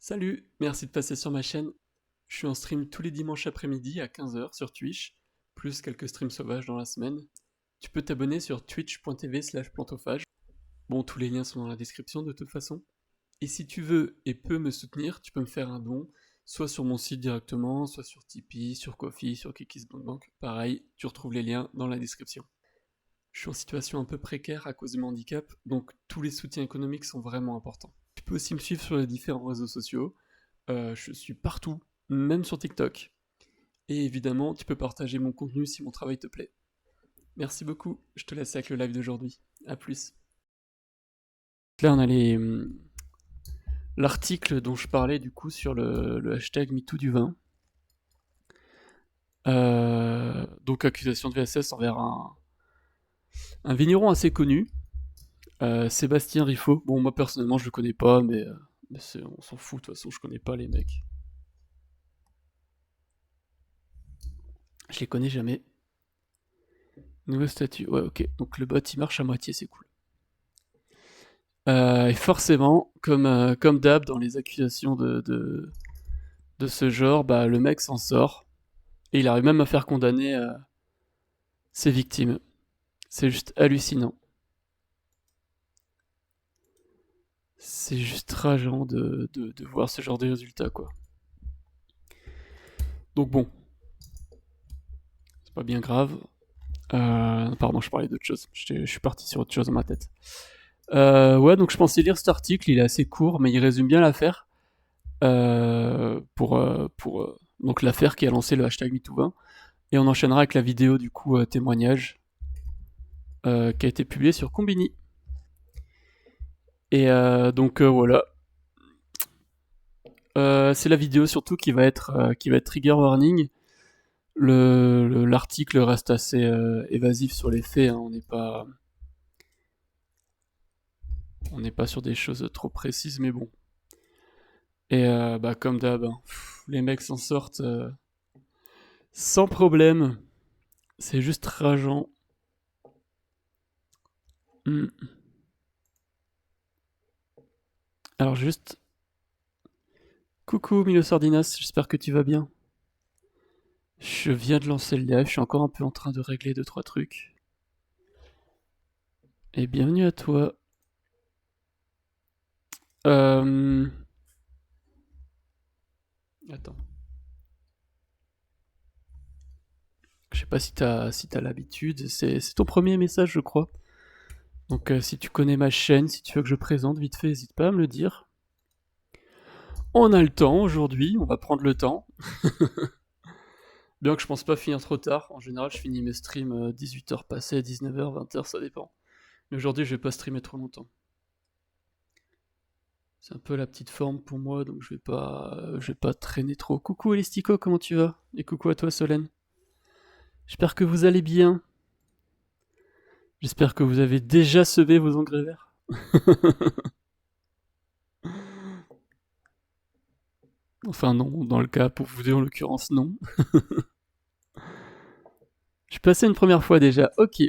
Salut, merci de passer sur ma chaîne. Je suis en stream tous les dimanches après-midi à 15h sur Twitch, plus quelques streams sauvages dans la semaine. Tu peux t'abonner sur twitch.tv/plantophage. Bon, tous les liens sont dans la description de toute façon. Et si tu veux et peux me soutenir, tu peux me faire un don, soit sur mon site directement, soit sur Tipeee, sur Ko-fi, sur KissBankBank. Pareil, tu retrouves les liens dans la description. Je suis en situation un peu précaire à cause de mon handicap, donc tous les soutiens économiques sont vraiment importants. Tu peux aussi me suivre sur les différents réseaux sociaux. Je suis partout, même sur TikTok. Et évidemment, tu peux partager mon contenu si mon travail te plaît. Merci beaucoup, je te laisse avec le live d'aujourd'hui. A plus. Là, on a l'article dont je parlais du coup sur le hashtag MeToo du vin. Donc accusation de VSS envers un vigneron assez connu, Sébastien Riffaut. Bon, moi personnellement je le connais pas, mais on s'en fout, de toute façon je connais pas les mecs. Je les connais jamais. Nouveau statut, ouais ok. Donc le bot il marche à moitié, c'est cool. Et forcément, comme d'hab dans les accusations de ce genre, bah, le mec s'en sort. Et il arrive même à faire condamner ses victimes. C'est juste hallucinant. C'est juste rageant de voir ce genre de résultats, quoi. Donc bon, c'est pas bien grave. Pardon, je parlais d'autre chose. Je suis parti sur autre chose dans ma tête. Ouais, donc je pensais lire cet article, il est assez court, mais il résume bien l'affaire. Donc l'affaire qui a lancé le hashtag MeToo20. Et on enchaînera avec la vidéo du coup témoignage qui a été publiée sur Combini. Et donc voilà. C'est la vidéo surtout qui va être trigger warning. L'article reste assez évasif sur les faits. Hein. On n'est pas sur des choses trop précises, mais bon. Et bah comme d'hab, hein, les mecs s'en sortent sans problème. C'est juste rageant. Hmm. Alors juste, coucou Milo Sardinas, j'espère que tu vas bien. Je viens de lancer le live, je suis encore un peu en train de régler 2-3 trucs. Et bienvenue à toi. Attends. Je sais pas si t'as l'habitude, c'est ton premier message je crois. Donc si tu connais ma chaîne, si tu veux que je présente vite fait, n'hésite pas à me le dire. On a le temps aujourd'hui, on va prendre le temps. Bien que je pense pas finir trop tard, en général je finis mes streams 18h passées, 19h, 20h, ça dépend. Mais aujourd'hui je vais pas streamer trop longtemps. C'est un peu la petite forme pour moi, donc je vais pas traîner trop. Coucou Elistico, comment tu vas? Et coucou à toi Solène. J'espère que vous allez bien. J'espère que vous avez déjà semé vos engrais verts. Enfin non, dans le cas pour vous deux en l'occurrence non. Je suis passé une première fois déjà. Ok,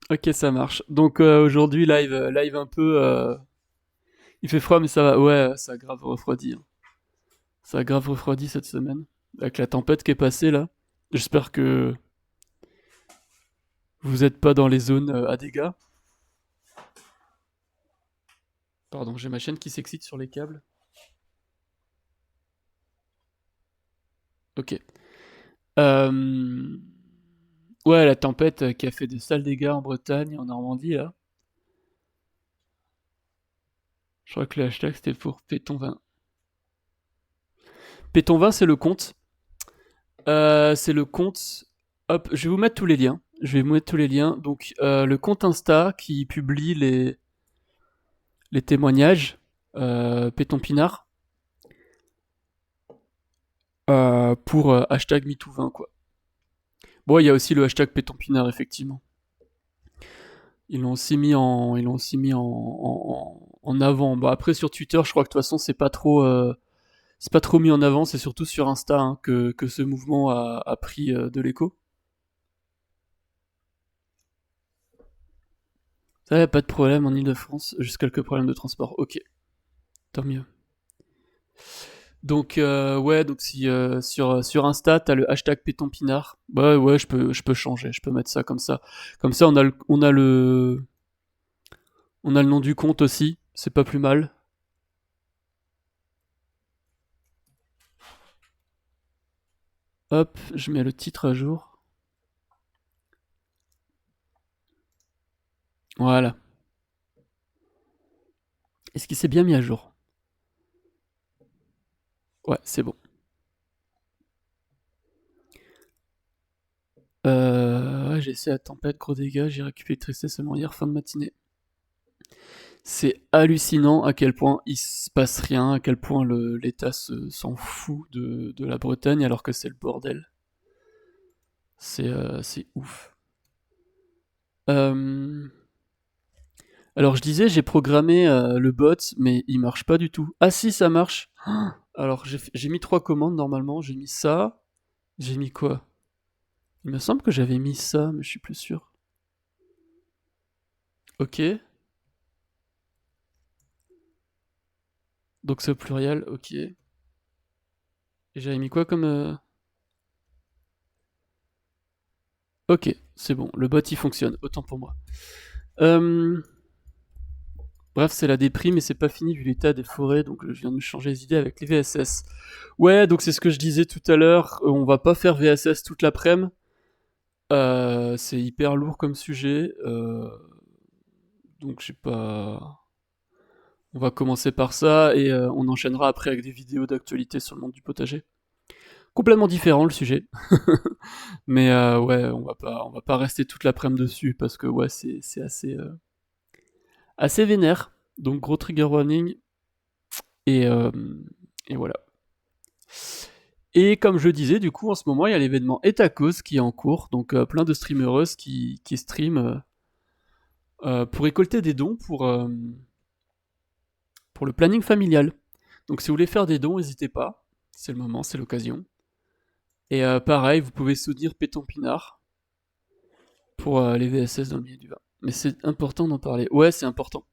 ok ça marche. Donc aujourd'hui live un peu. Il fait froid mais ça va. Ouais, ça a grave refroidi. Hein. Ça a grave refroidi cette semaine avec la tempête qui est passée là. J'espère que vous êtes pas dans les zones à dégâts. Pardon, j'ai ma chaîne qui s'excite sur les câbles. Ok. Euh... Ouais, la tempête qui a fait de sales dégâts en Bretagne, en Normandie là. Je crois que le hashtag c'était pour Péton20. Péton20 c'est le compte. C'est le compte. Hop, je vais vous mettre tous les liens. Je vais vous mettre tous les liens. Donc le compte Insta qui publie les témoignages. Péton Pinard. Pour hashtag MeToo20 quoi. Bon, il y a aussi le hashtag Péton Pinard effectivement. Ils l'ont aussi mis en avant. Bah après sur Twitter, je crois que de toute façon c'est pas trop mis en avant. C'est surtout sur Insta hein, que ce mouvement a pris de l'écho. Ça y a pas de problème en Ile-de-France, juste quelques problèmes de transport. Ok, tant mieux. Donc ouais, donc si sur Insta t'as le hashtag pétonpinard, bah ouais, je peux changer, je peux mettre ça comme ça. Comme ça on a le nom du compte aussi, c'est pas plus mal. Hop, je mets le titre à jour. Voilà. Est-ce qu'il s'est bien mis à jour? Ouais, c'est bon. Ouais, j'ai essayé la tempête, gros dégâts, j'ai récupéré tristesse seulement hier, fin de matinée. C'est hallucinant à quel point il se passe rien, à quel point l'État s'en fout de la Bretagne alors que c'est le bordel. C'est ouf. Euh, Alors je disais, j'ai programmé le bot, mais il marche pas du tout. Ah si, ça marche. Alors j'ai mis 3 commandes normalement. J'ai mis ça. J'ai mis quoi? Il me semble que j'avais mis ça, mais je suis plus sûr. Ok. Donc c'est au pluriel, ok. Et j'avais mis quoi comme... Ok, c'est bon. Le bot il fonctionne. Autant pour moi. Euh, Bref, c'est la déprime et c'est pas fini vu l'état des forêts, donc je viens de me changer les idées avec les VSS. Ouais, donc c'est ce que je disais tout à l'heure, on va pas faire VSS toute l'après-midi. C'est hyper lourd comme sujet, donc j'ai pas. On va commencer par ça et on enchaînera après avec des vidéos d'actualité sur le monde du potager. Complètement différent le sujet, mais ouais, on va pas rester toute l'après-midi dessus parce que ouais, c'est assez vénère. Donc gros trigger warning et, euh, et voilà. Et comme je disais, du coup, en ce moment, il y a l'événement Etacos qui est en cours, donc plein de streamereuses qui streament pour récolter des dons pour le planning familial. Donc si vous voulez faire des dons, n'hésitez pas, c'est le moment, c'est l'occasion. Et pareil, vous pouvez soutenir Péton Pinard pour les VSS dans le milieu du vin. Mais c'est important d'en parler. Ouais, c'est important.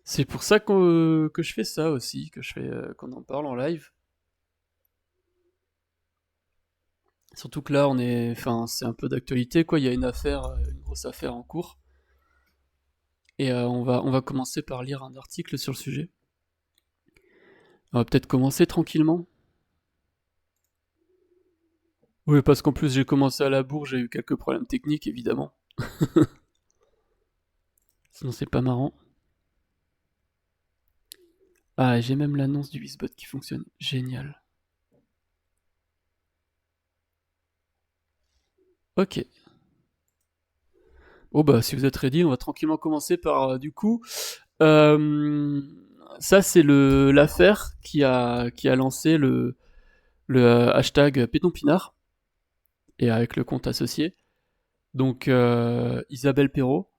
C'est pour ça que je fais ça aussi, qu'on en parle en live. Surtout que là, enfin, c'est un peu d'actualité, quoi. Il y a une grosse affaire en cours. Et on va commencer par lire un article sur le sujet. On va peut-être commencer tranquillement. Oui, parce qu'en plus j'ai commencé à la bourre, j'ai eu quelques problèmes techniques évidemment. Sinon c'est pas marrant. Ah, et j'ai même l'annonce du Wizbot qui fonctionne. Génial. Ok. Bon bah si vous êtes ready, on va tranquillement commencer par du coup. euh, Ça c'est l'affaire qui a lancé le hashtag Pétonpinard et avec le compte associé. Donc Isabelle Perrault.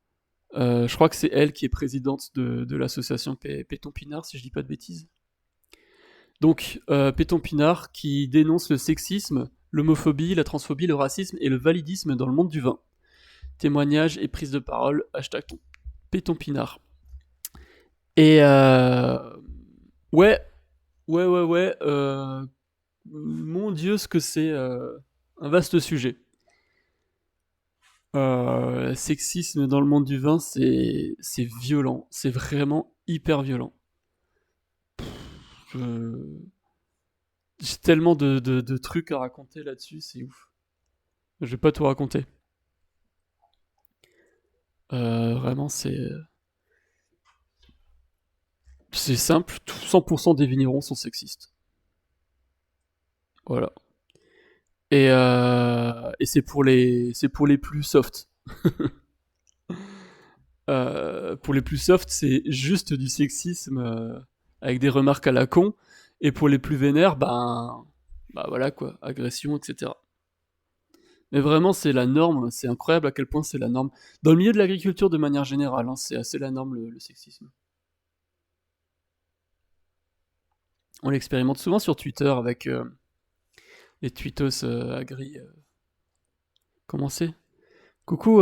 Je crois que c'est elle qui est présidente de l'association Péton Pinard, si je dis pas de bêtises. Donc, Péton Pinard qui dénonce le sexisme, l'homophobie, la transphobie, le racisme et le validisme dans le monde du vin. Témoignage et prise de parole, hashtag Péton Pinard. Et ouais, ouais, ouais, ouais, mon Dieu, ce que c'est un vaste sujet. Sexisme dans le monde du vin, c'est violent, c'est vraiment hyper violent. Je- J'ai tellement de trucs à raconter là-dessus, c'est ouf. Je vais pas tout raconter. Vraiment, c'est simple, 100% des vignerons sont sexistes. Voilà. Et c'est pour les plus soft. Pour les plus soft, c'est juste du sexisme avec des remarques à la con. Et pour les plus vénères, bah voilà quoi, agression, etc. Mais vraiment, c'est la norme. C'est incroyable à quel point c'est la norme. Dans le milieu de l'agriculture de manière générale, hein, c'est assez la norme le sexisme. On l'expérimente souvent sur Twitter avec les tweetos agri. Comment c'est? Coucou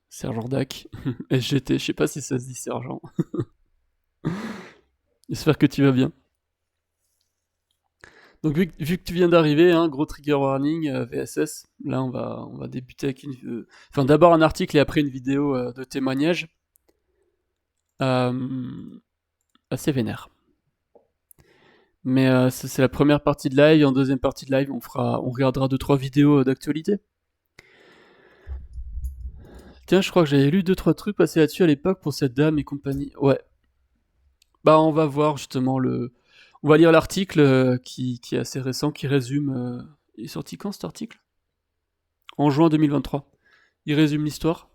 Sergent Dac, SGT, je sais pas si ça se dit Sergent. J'espère que tu vas bien. Donc vu que tu viens d'arriver, hein, gros trigger warning, VSS. Là, on va débuter avec enfin, d'abord un article et après une vidéo de témoignage. Assez vénère. Mais c'est la première partie de live. En deuxième partie de live, on regardera 2-3 vidéos d'actualité. Tiens, je crois que j'avais lu 2-3 trucs passés là-dessus à l'époque pour cette dame et compagnie. Ouais. Bah, on va voir justement On va lire l'article qui est assez récent, qui résume. Il est sorti quand cet article? En juin 2023. Il résume l'histoire.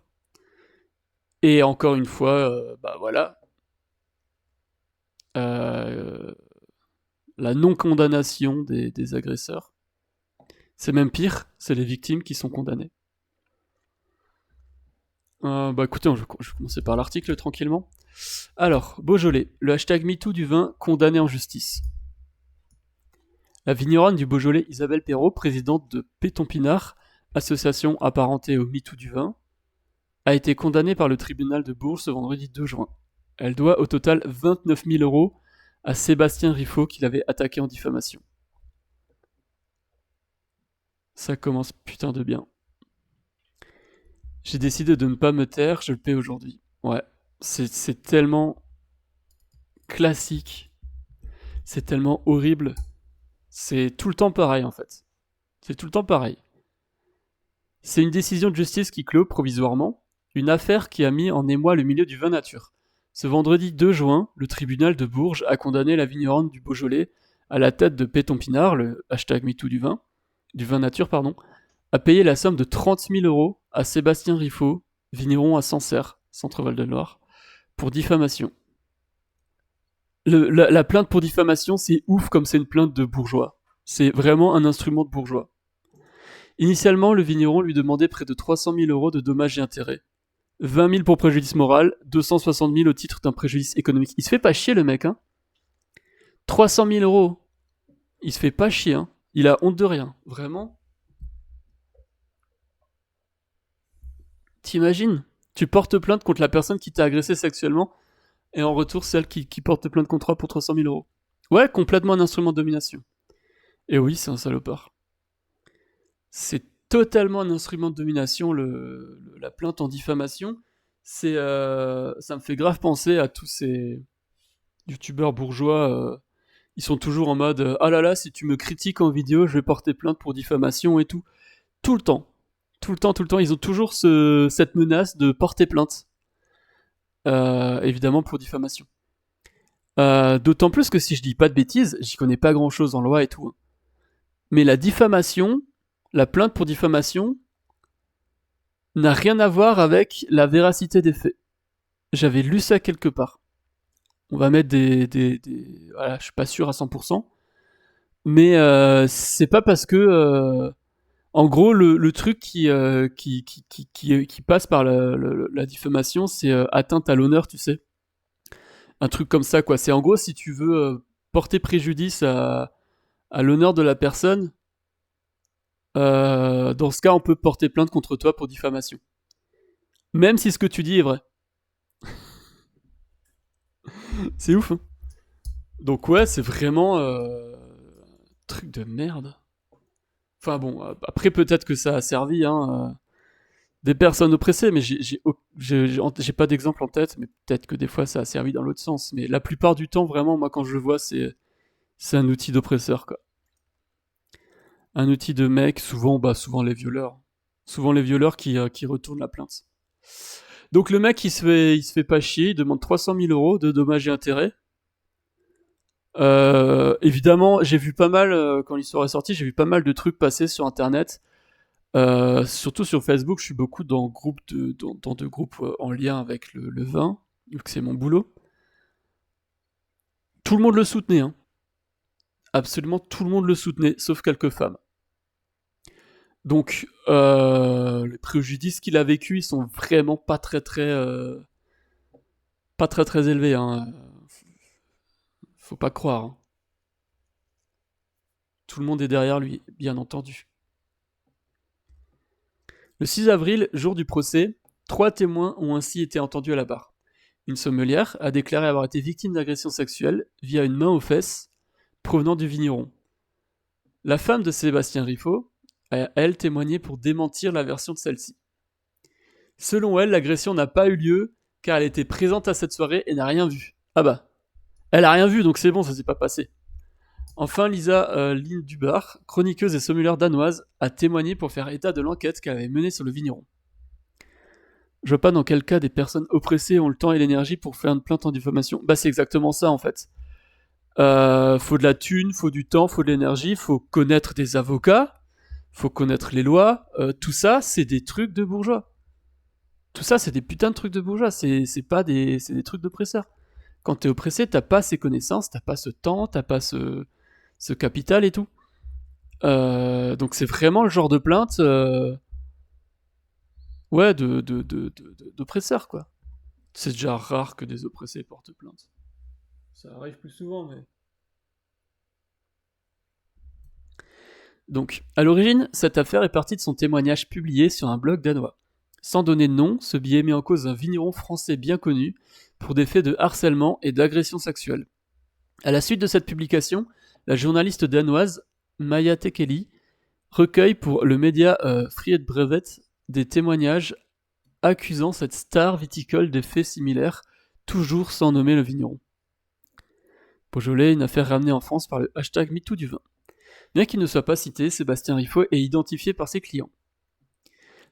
Et encore une fois, bah voilà. La non-condamnation des agresseurs. C'est même pire, c'est les victimes qui sont condamnées. Bah écoutez, je vais commencer par l'article tranquillement. Alors, Beaujolais, le hashtag MeToo du vin condamné en justice. La vigneronne du Beaujolais Isabelle Perrault, présidente de Pétompinard, association apparentée au MeToo du vin, a été condamnée par le tribunal de Bourges ce vendredi 2 juin. Elle doit au total 29 000 € à Sébastien Riffaut qui l'avait attaqué en diffamation. Ça commence putain de bien. J'ai décidé de ne pas me taire, je le paie aujourd'hui. Ouais, c'est tellement classique, c'est tellement horrible. C'est tout le temps pareil en fait. C'est tout le temps pareil. C'est une décision de justice qui clôt provisoirement une affaire qui a mis en émoi le milieu du vin nature. Ce vendredi 2 juin, le tribunal de Bourges a condamné la vigneronne du Beaujolais à la tête de Pétompinard, le hashtag MeToo du vin nature, à payer la somme de 30 000 € à Sébastien Riffaut, vigneron à Sancerre, Centre-Val de Loire, pour diffamation. La plainte pour diffamation, c'est ouf comme c'est une plainte de bourgeois. C'est vraiment un instrument de bourgeois. Initialement, le vigneron lui demandait près de 300 000 € de dommages et intérêts. 20 000 pour préjudice moral, 260 000 au titre d'un préjudice économique. Il se fait pas chier le mec, hein. 300 000 €. Il se fait pas chier, hein. Il a honte de rien. Vraiment. T'imagines? Tu portes plainte contre la personne qui t'a agressé sexuellement et en retour, celle qui porte plainte contre toi pour 300 000 €. Ouais, complètement un instrument de domination. Et oui, c'est un salopard. C'est totalement un instrument de domination, la plainte en diffamation. Ça me fait grave penser à tous ces youtubeurs bourgeois. Ils sont toujours en mode ah là là, si tu me critiques en vidéo, je vais porter plainte pour diffamation et tout. Tout le temps. Tout le temps, tout le temps. Ils ont toujours cette menace de porter plainte. Évidemment pour diffamation. D'autant plus que si je dis pas de bêtises, j'y connais pas grand chose en loi et tout. Hein. Mais la diffamation, la plainte pour diffamation, n'a rien à voir avec la véracité des faits. J'avais lu ça quelque part. On va mettre voilà, je suis pas sûr à 100%. Mais c'est pas parce que... en gros, le truc qui passe par la diffamation, c'est atteinte à l'honneur, tu sais. Un truc comme ça, quoi. C'est en gros, si tu veux porter préjudice à l'honneur de la personne, dans ce cas, on peut porter plainte contre toi pour diffamation. Même si ce que tu dis est vrai. C'est ouf, hein. Donc ouais, c'est vraiment... truc de merde. Enfin bon, après peut-être que ça a servi, hein, des personnes oppressées, mais j'ai pas d'exemple en tête, mais peut-être que des fois ça a servi dans l'autre sens. Mais la plupart du temps, vraiment, moi quand je le vois, c'est un outil d'oppresseur, quoi. Un outil de mec, souvent les violeurs. Souvent les violeurs qui retournent la plainte. Donc le mec, il se fait pas chier, il demande 300 000 € de dommages et intérêts. Évidemment, j'ai vu pas mal, quand l'histoire est sortie, j'ai vu pas mal de trucs passer sur internet. Surtout sur Facebook, je suis beaucoup dans de groupes en lien avec le vin, vu que c'est mon boulot. Tout le monde le soutenait, hein. Absolument tout le monde le soutenait, sauf quelques femmes. Donc, les préjudices qu'il a vécu, ils sont vraiment pas très élevés, hein. Faut pas croire. Hein. Tout le monde est derrière lui, bien entendu. Le 6 avril, jour du procès, 3 témoins ont ainsi été entendus à la barre. Une sommelière a déclaré avoir été victime d'agression sexuelle via une main aux fesses provenant du vigneron. La femme de Sébastien Riffaut a, elle, témoigné pour démentir la version de celle-ci. Selon elle, l'agression n'a pas eu lieu car elle était présente à cette soirée et n'a rien vu. Ah bah, elle a rien vu donc c'est bon, ça s'est pas passé. Enfin, Lisa Lynn Dubar, chroniqueuse et sommelière danoise, a témoigné pour faire état de l'enquête qu'elle avait menée sur le vigneron. Je vois pas dans quel cas des personnes oppressées ont le temps et l'énergie pour faire une plainte en diffamation. Bah c'est exactement ça en fait. Faut de la thune, faut du temps, faut de l'énergie, faut connaître des avocats, faut connaître les lois. Tout ça, c'est des trucs de bourgeois. Tout ça, c'est des putains de trucs de bourgeois. C'est pas des, c'est des trucs d'oppresseurs. Quand t'es oppressé, t'as pas ces connaissances, t'as pas ce temps, t'as pas ce capital et tout. Donc c'est vraiment le genre de plainte, ouais, d'oppresseurs quoi. C'est déjà rare que des oppressés portent plainte. Ça arrive plus souvent, mais. Donc, à l'origine, cette affaire est partie de son témoignage publié sur un blog danois. Sans donner de nom, ce billet met en cause un vigneron français bien connu pour des faits de harcèlement et d'agression sexuelle. À la suite de cette publication, la journaliste danoise Maja Tekeli recueille pour le média Frihet des témoignages accusant cette star viticole de faits similaires, toujours sans nommer le vigneron. Beaujolais, une affaire ramenée en France par le hashtag MeToo du vin. Bien qu'il ne soit pas cité, Sébastien Riffaut est identifié par ses clients.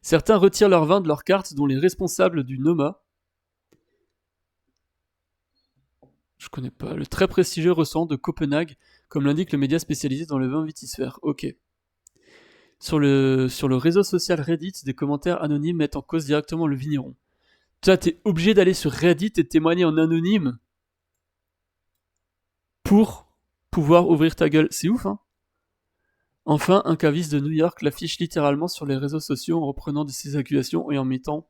Certains retirent leur vin de leur carte, dont les responsables du Noma, je connais pas, le très prestigieux restaurant de Copenhague, comme l'indique le média spécialisé dans le vin vitisphère. Ok. Sur le réseau social Reddit, des commentaires anonymes mettent en cause directement le vigneron. Toi, t'es obligé d'aller sur Reddit et témoigner en anonyme pour pouvoir ouvrir ta gueule. C'est ouf, hein? Enfin, un caviste de New York l'affiche littéralement sur les réseaux sociaux en reprenant de ses accusations et en mettant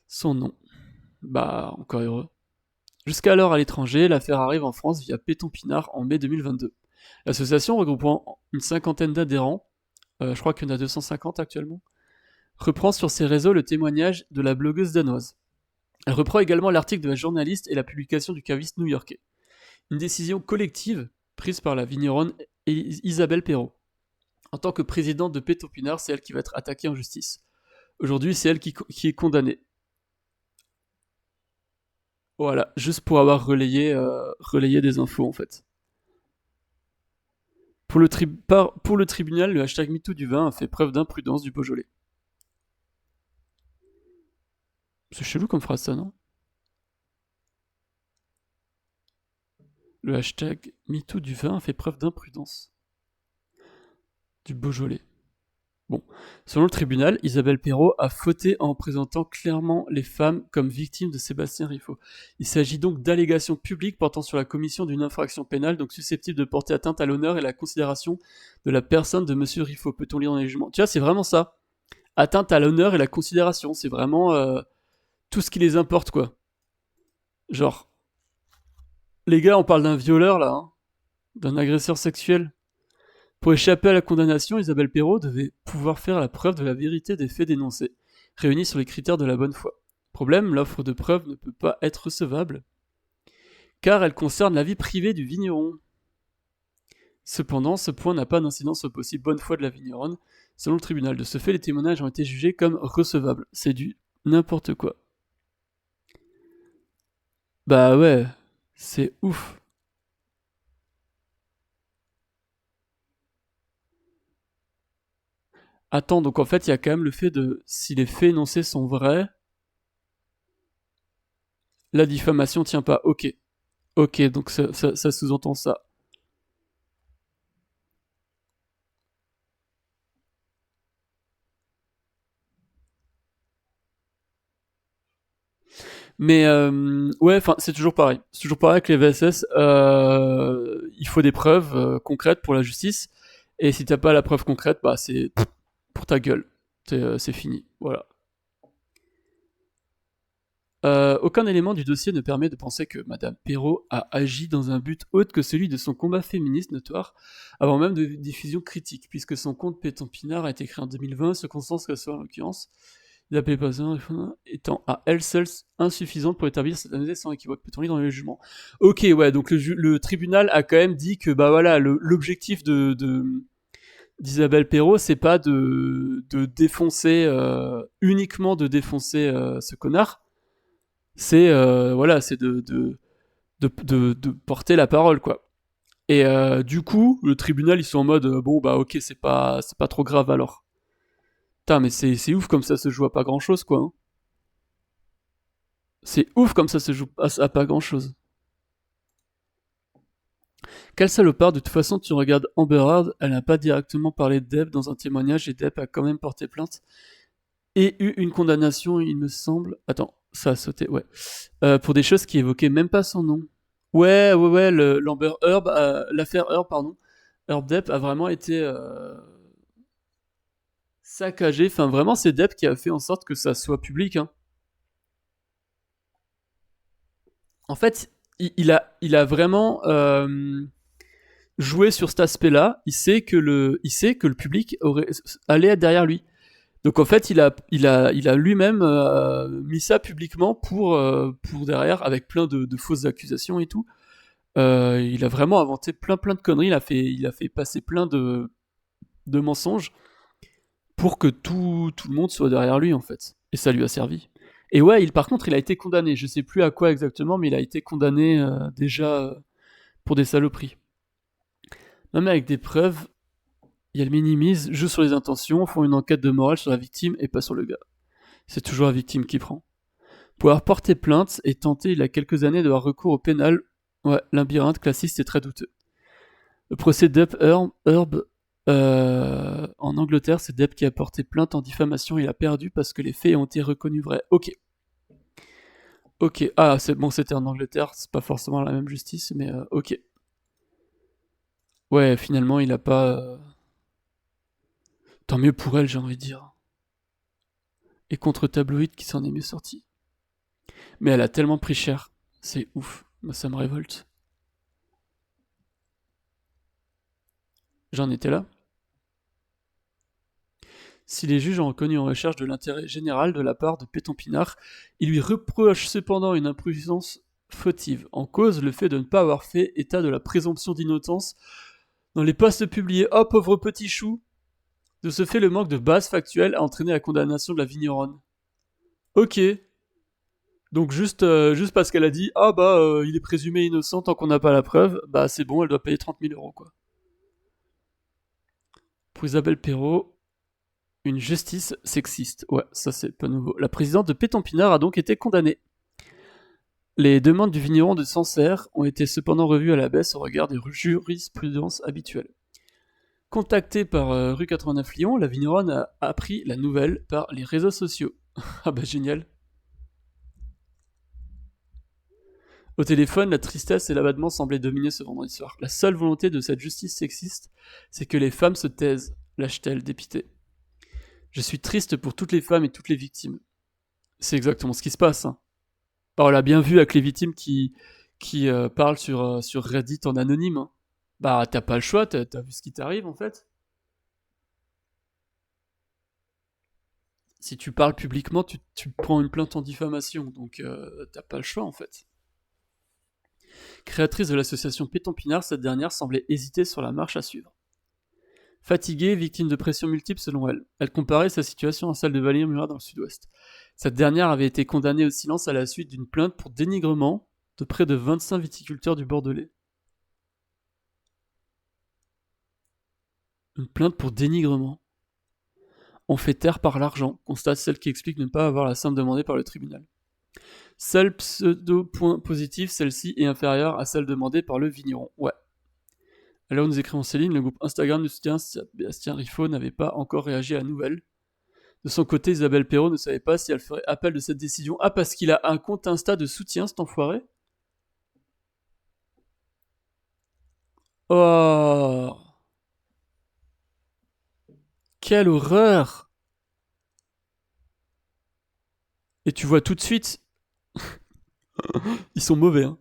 son nom. Bah, encore heureux. Jusqu'alors à l'étranger, l'affaire arrive en France via Péton Pinard en mai 2022. L'association, regroupant une cinquantaine d'adhérents, je crois qu'il y en a 250 actuellement, reprend sur ses réseaux le témoignage de la blogueuse danoise. Elle reprend également l'article de la journaliste et la publication du caviste new-yorkais. Une décision collective prise par la vigneronne Isabelle Perrault. En tant que présidente de Péton Pinard, c'est elle qui va être attaquée en justice. Aujourd'hui, c'est elle qui est condamnée. Voilà, juste pour avoir relayé des infos en fait. Pour le tribunal, le hashtag MeToo du vin a fait preuve d'imprudence du Beaujolais. C'est chelou comme phrase ça, non? Le hashtag MeToo du vin a fait preuve d'imprudence du Beaujolais. Bon, selon le tribunal, Isabelle Perrault a fauté en présentant clairement les femmes comme victimes de Sébastien Riffaut. Il s'agit donc d'allégations publiques portant sur la commission d'une infraction pénale, donc susceptible de porter atteinte à l'honneur et la considération de la personne de Monsieur Riffaut, peut-on lire dans les jugements. Tu vois, c'est vraiment ça. Atteinte à l'honneur et la considération, c'est vraiment tout ce qui les importe, quoi. Genre, les gars, on parle d'un violeur, là, hein, d'un agresseur sexuel. Pour échapper à la condamnation, Isabelle Perrault devait pouvoir faire la preuve de la vérité des faits dénoncés, réunis sur les critères de la bonne foi. Problème, l'offre de preuve ne peut pas être recevable, car elle concerne la vie privée du vigneron. Cependant, ce point n'a pas d'incidence sur la possible bonne foi de la vigneronne. Selon le tribunal, de ce fait, les témoignages ont été jugés comme recevables. C'est du n'importe quoi. Bah ouais, c'est ouf. Attends, donc en fait, il y a quand même le fait de si les faits énoncés sont vrais, la diffamation tient pas. Ok. Ok, donc ça sous-entend ça. Mais ouais, enfin, c'est toujours pareil. C'est toujours pareil avec les VSS. Il faut des preuves concrètes pour la justice. Et si t'as pas la preuve concrète, bah c'est pour ta gueule. C'est fini. Voilà. Aucun élément du dossier ne permet de penser que Madame Perrault a agi dans un but autre que celui de son combat féministe notoire, avant même de diffusion critique, puisque son compte Péton Pinard a été créé en 2020, circonstance que soit en l'occurrence, la Pépazin étant à elle seule insuffisante pour établir cette analyse sans équivoque. Peut-on lire dans le jugement? Ok, ouais, donc le tribunal a quand même dit que bah voilà, l'objectif de d'Isabelle Perrault, c'est pas de défoncer, uniquement de défoncer ce connard, c'est voilà, c'est de porter la parole, quoi. Et du coup, le tribunal, ils sont en mode bon, bah ok, c'est pas trop grave alors. Putain, mais c'est ouf comme ça se joue à pas grand chose, quoi. Hein. C'est ouf comme ça se joue à pas grand chose. Quel salopard, de toute façon, tu regardes Amber Heard, elle n'a pas directement parlé de Depp dans un témoignage et Depp a quand même porté plainte et eu une condamnation, il me semble. Attends, ça a sauté, ouais. Pour des choses qui évoquaient même pas son nom. Ouais, l'Amber Heard, l'affaire Heard, pardon. Herb Depp a vraiment été saccagé. Enfin, vraiment, c'est Depp qui a fait en sorte que ça soit public. Hein. En fait, il a vraiment joué sur cet aspect-là. Il sait que le public allait être derrière lui. Donc en fait, il a lui-même mis ça publiquement pour derrière, avec plein de fausses accusations et tout. Il a vraiment inventé plein de conneries. Il a fait passer plein de mensonges pour que tout le monde soit derrière lui en fait. Et ça lui a servi. Et ouais, par contre, il a été condamné. Je sais plus à quoi exactement, mais il a été condamné déjà pour des saloperies. Même avec des preuves, il minimise, joue sur les intentions, font une enquête de morale sur la victime et pas sur le gars. C'est toujours la victime qui prend. Pour avoir porté plainte et tenté il y a quelques années d'avoir recours au pénal, ouais, labyrinthe classiste est très douteux. Le procès Depp Herb en Angleterre, c'est Depp qui a porté plainte en diffamation. Il a perdu parce que les faits ont été reconnus vrais. Ok. Ok. Ah, c'est bon, c'était en Angleterre. C'est pas forcément la même justice, mais ok. Ouais, finalement, il a pas. Tant mieux pour elle, j'ai envie de dire. Et contre Tabloïd qui s'en est mieux sorti. Mais elle a tellement pris cher. C'est ouf. Moi, ça me révolte. J'en étais là. Si les juges ont reconnu en recherche de l'intérêt général de la part de Péton-Pinard, ils lui reprochent cependant une imprudence fautive. En cause, le fait de ne pas avoir fait état de la présomption d'innocence dans les postes publiés. Oh, pauvre petit chou. De ce fait, le manque de base factuelle a entraîné la condamnation de la vigneronne. Ok. Donc juste parce qu'elle a dit ah bah il est présumé innocent tant qu'on n'a pas la preuve, bah c'est bon, elle doit payer 30 000 euros quoi. Pour Isabelle Perrault, une justice sexiste. Ouais, ça c'est pas nouveau. La présidente de Péton-Pinard a donc été condamnée. Les demandes du vigneron de Sancerre ont été cependant revues à la baisse au regard des jurisprudences habituelles. Contactée par rue 89 Lyon, la vigneronne a appris la nouvelle par les réseaux sociaux. Ah bah génial. Au téléphone, la tristesse et l'abattement semblaient dominer ce vendredi soir. La seule volonté de cette justice sexiste, c'est que les femmes se taisent, lâche-t-elle, dépitée. Je suis triste pour toutes les femmes et toutes les victimes. C'est exactement ce qui se passe. Hein. Bah, on l'a bien vu avec les victimes qui parlent sur Reddit en anonyme. Hein. Bah, t'as pas le choix, t'as vu ce qui t'arrive en fait. Si tu parles publiquement, tu prends une plainte en diffamation, donc t'as pas le choix en fait. Créatrice de l'association Péton-Pinard, cette dernière semblait hésiter sur la marche à suivre. Fatiguée, victime de pression multiple selon elle, elle comparait sa situation à celle de Valérie Murat dans le sud-ouest. Cette dernière avait été condamnée au silence à la suite d'une plainte pour dénigrement de près de 25 viticulteurs du Bordelais. Une plainte pour dénigrement. On fait taire par l'argent, constate celle qui explique ne pas avoir la somme demandée par le tribunal. Seul pseudo-point positif, celle-ci est inférieure à celle demandée par le vigneron. Ouais. Alors nous écrivons Céline, le groupe Instagram de soutien Sébastien Riffaut n'avait pas encore réagi à la nouvelle. De son côté, Isabelle Perrault ne savait pas si elle ferait appel de cette décision. Ah, parce qu'il a un compte Insta de soutien, cet enfoiré. Oh, quelle horreur. Et tu vois tout de suite, ils sont mauvais. Hein.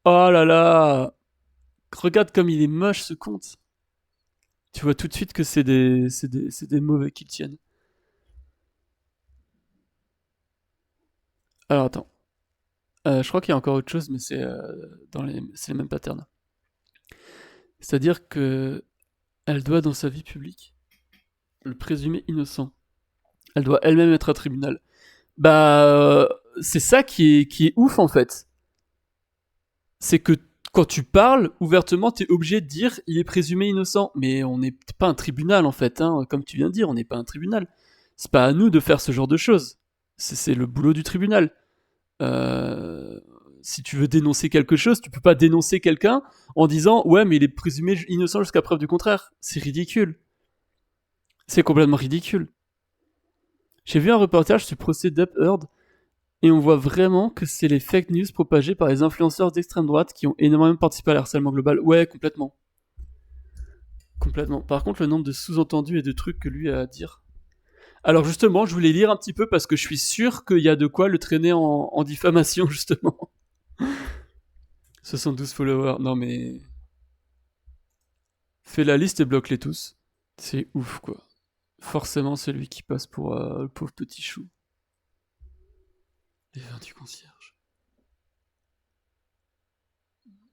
Oh là là. Regarde comme il est moche ce compte. Tu vois tout de suite que c'est des mauvais qui le tiennent. Alors attends. Je crois qu'il y a encore autre chose, mais c'est les mêmes patterns. C'est-à-dire que Elle doit, dans sa vie publique, le présumer innocent. Elle doit elle-même être à tribunal. Bah, c'est ça qui est ouf en fait. C'est que quand tu parles ouvertement, t'es obligé de dire il est présumé innocent. Mais on n'est pas un tribunal en fait, hein. Comme tu viens de dire, on n'est pas un tribunal. C'est pas à nous de faire ce genre de choses. C'est le boulot du tribunal. Euh, Si tu veux dénoncer quelque chose, tu peux pas dénoncer quelqu'un en disant ouais mais il est présumé innocent jusqu'à preuve du contraire. C'est ridicule. C'est complètement ridicule. J'ai vu un reportage sur le procès d'Up Heard et on voit vraiment que c'est les fake news propagées par les influenceurs d'extrême droite qui ont énormément participé à l'harcèlement global. Ouais, complètement. Complètement. Par contre, le nombre de sous-entendus et de trucs que lui a à dire. Alors justement, je voulais lire un petit peu parce que je suis sûr qu'il y a de quoi le traîner en diffamation, justement. 72 followers. Non mais... Fais la liste et bloque-les tous. C'est ouf, quoi. Forcément celui qui passe pour le pauvre petit chou. Les vins du concierge.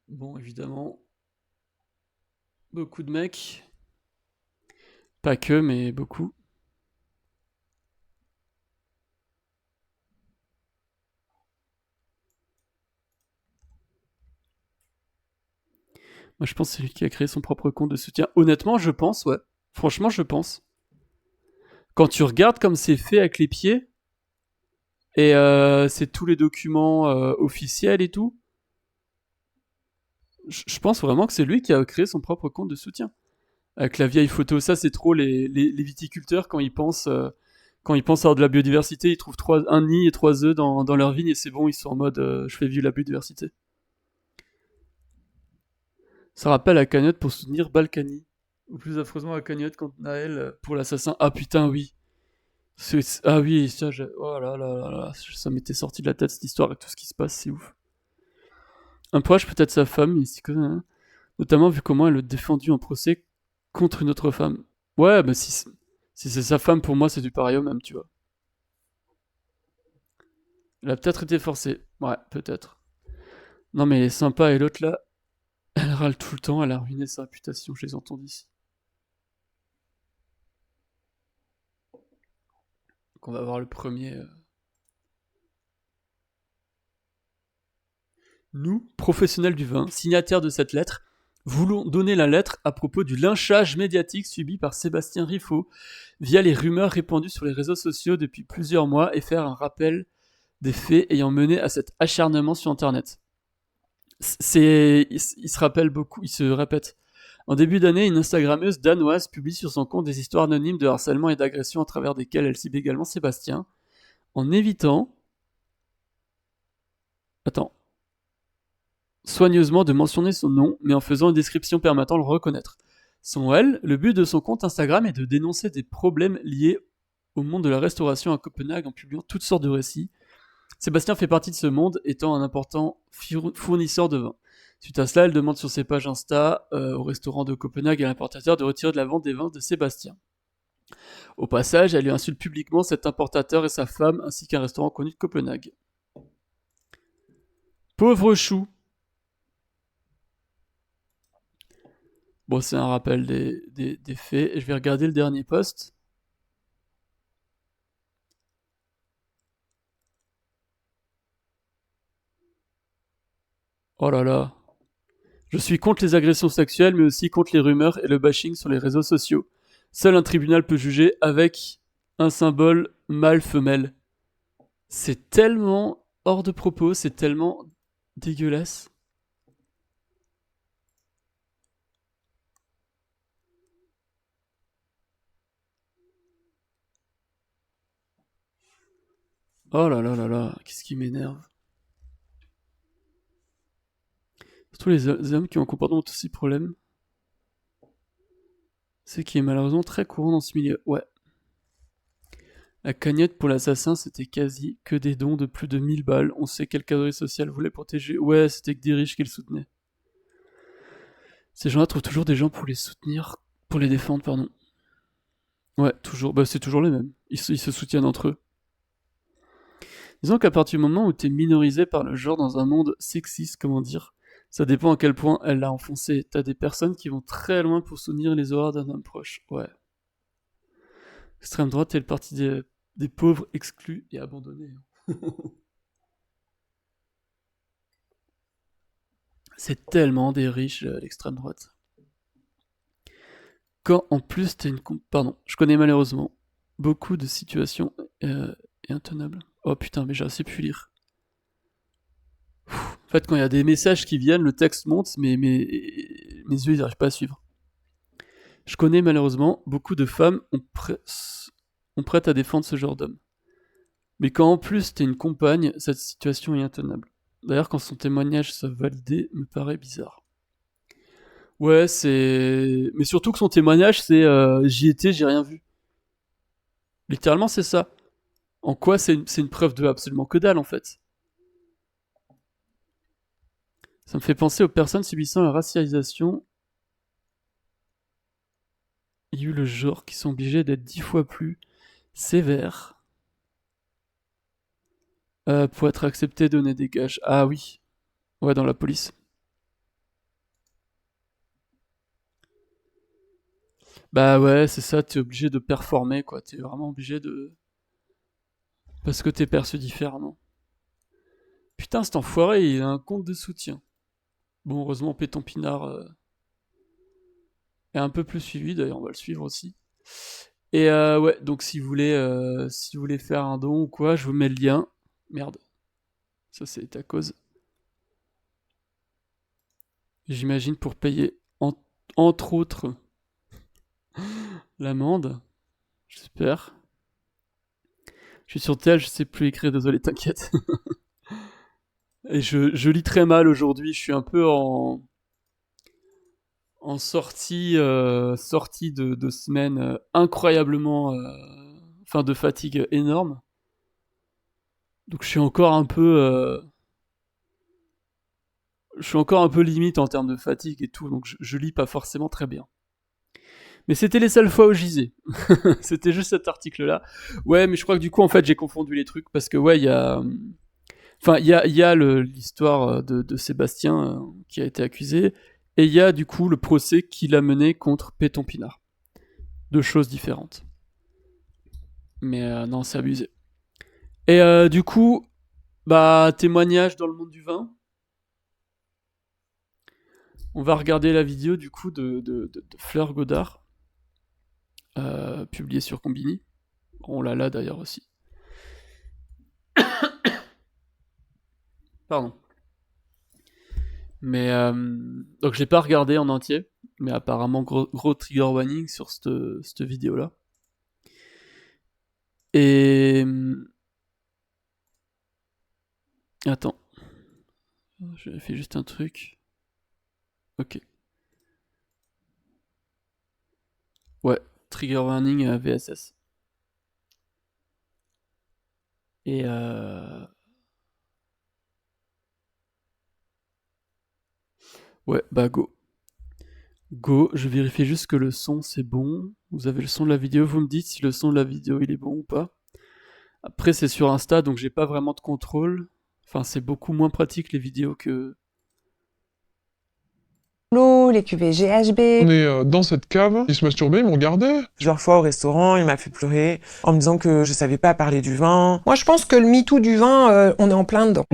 Bon, évidemment, beaucoup de mecs. Pas que, mais beaucoup. Moi, je pense que c'est lui qui a créé son propre compte de soutien. Honnêtement, je pense, ouais. Franchement, je pense. Quand tu regardes comme c'est fait avec les pieds, et c'est tous les documents officiels et tout, je pense vraiment que c'est lui qui a créé son propre compte de soutien. Avec la vieille photo, ça c'est trop les viticulteurs quand ils pensent avoir de la biodiversité, ils trouvent un nid et 3 œufs dans leur vigne et c'est bon, ils sont en mode je fais vivre la biodiversité. Ça rappelle la cagnotte pour soutenir Balkany. Ou plus affreusement la cagnotte contre Naël pour l'assassin. Ah putain, oui. Ah oui, ça, oh là là là là, ça m'était sorti de la tête cette histoire avec tout ce qui se passe, c'est ouf. Un proche, peut-être sa femme, il s'y connaît, hein. Notamment vu comment elle le défendu en procès contre une autre femme. Ouais, bah si c'est sa femme, pour moi, c'est du pareil au même, tu vois. Elle a peut-être été forcée. Ouais, peut-être. Non, mais elle est sympa, et l'autre là, elle râle tout le temps, elle a ruiné sa réputation, je les entends d'ici. Donc on va voir le premier. Nous, professionnels du vin, signataires de cette lettre, voulons donner la lettre à propos du lynchage médiatique subi par Sébastien Riffaut via les rumeurs répandues sur les réseaux sociaux depuis plusieurs mois et faire un rappel des faits ayant mené à cet acharnement sur Internet. Il se rappelle beaucoup, il se répète. En début d'année, une Instagrammeuse danoise publie sur son compte des histoires anonymes de harcèlement et d'agression à travers desquelles elle cible également Sébastien, en évitant... Attends. Soigneusement de mentionner son nom, mais en faisant une description permettant de le reconnaître. Selon elle, le but de son compte Instagram est de dénoncer des problèmes liés au monde de la restauration à Copenhague en publiant toutes sortes de récits. Sébastien fait partie de ce monde, étant un important fournisseur de vin. Suite à cela, elle demande sur ses pages Insta au restaurant de Copenhague et à l'importateur de retirer de la vente des vins de Sébastien. Au passage, elle lui insulte publiquement cet importateur et sa femme, ainsi qu'un restaurant connu de Copenhague. Pauvre chou. Bon, c'est un rappel des faits. Je vais regarder le dernier post. Oh là là. Je suis contre les agressions sexuelles, mais aussi contre les rumeurs et le bashing sur les réseaux sociaux. Seul un tribunal peut juger avec un symbole mâle-femelle. C'est tellement hors de propos, c'est tellement dégueulasse. Oh là là là là, qu'est-ce qui m'énerve. Surtout les hommes qui ont un comportement aussi problème. C'est qui est malheureusement très courant dans ce milieu. Ouais. La cagnotte pour l'assassin, c'était quasi que des dons de plus de 1000 balles. On sait quelle catégorie sociale voulait protéger. Ouais, c'était que des riches qui le soutenaient. Ces gens-là trouvent toujours des gens pour les soutenir, pour les défendre, pardon. Ouais, toujours. Bah, c'est toujours les mêmes. Ils se soutiennent entre eux. Disons qu'à partir du moment où t'es minorisé par le genre dans un monde sexiste, comment dire, Ça dépend à quel point elle l'a enfoncé. T'as des personnes qui vont très loin pour soutenir les horreurs d'un homme proche. Ouais. Extrême droite est le parti des pauvres exclus et abandonnés. C'est tellement des riches, l'extrême droite. Quand en plus t'es une... Pardon, je connais malheureusement beaucoup de situations intenables. Oh putain, mais j'ai assez pu lire. En fait, quand il y a des messages qui viennent, le texte monte, mais mes yeux, ils n'arrivent pas à suivre. Je connais malheureusement beaucoup de femmes prêtes à défendre ce genre d'homme. Mais quand en plus t'es une compagne, cette situation est intenable. D'ailleurs, quand son témoignage soit validé, me paraît bizarre. Ouais, c'est... Mais surtout que son témoignage, c'est j'y étais, j'ai rien vu. Littéralement, c'est ça. En quoi c'est une preuve de absolument que dalle, en fait. Ça me fait penser aux personnes subissant la racialisation. Il y a eu le genre qui sont obligés d'être 10 fois plus sévères pour être acceptés, donner des gages. Ah oui. Ouais, dans la police. Bah ouais, c'est ça, t'es obligé de performer, quoi. T'es vraiment obligé de... Parce que t'es perçu différemment. Putain, cet enfoiré, il a un compte de soutien. Bon, heureusement, Péton Pinard est un peu plus suivi, d'ailleurs, on va le suivre aussi. Et ouais, donc si vous voulez faire un don ou quoi, je vous mets le lien. Merde, ça c'est à cause. J'imagine pour payer, entre autres, l'amende. J'espère. Je suis sur tel, je sais plus écrire, désolé, t'inquiète. Et je lis très mal aujourd'hui, je suis un peu en sortie de semaine incroyablement... Enfin, de fatigue énorme. Donc je suis encore un peu... je suis encore un peu limite en termes de fatigue et tout, donc je lis pas forcément très bien. Mais c'était les seules fois où je lisais. C'était juste cet article-là. Ouais, mais je crois que du coup, en fait, j'ai confondu les trucs parce que, ouais, il y a. Enfin, il y a l'histoire de Sébastien qui a été accusé, et il y a du coup le procès qu'il a mené contre Péton Pinard. Deux choses différentes. Mais non, c'est abusé. Et du coup, bah, témoignage dans le monde du vin. On va regarder la vidéo du coup de Fleur Godard, publiée sur Combini. On l'a là d'ailleurs aussi. Pardon. Mais donc j'ai pas regardé en entier, mais apparemment gros trigger warning sur cette vidéo là. Et attends, je fais juste un truc. Ok. Ouais, trigger warning VSS. Et ouais, bah go. Go, je vérifie juste que le son c'est bon. Vous avez le son de la vidéo, vous me dites si le son de la vidéo il est bon ou pas. Après c'est sur Insta donc j'ai pas vraiment de contrôle. Enfin c'est beaucoup moins pratique les vidéos que... Les cuvées GHB. On est dans cette cave, ils se masturbaient, ils me regardaient. Plusieurs fois au restaurant, il m'a fait pleurer en me disant que je savais pas parler du vin. Moi, je pense que le MeToo du vin, on est en plein dedans.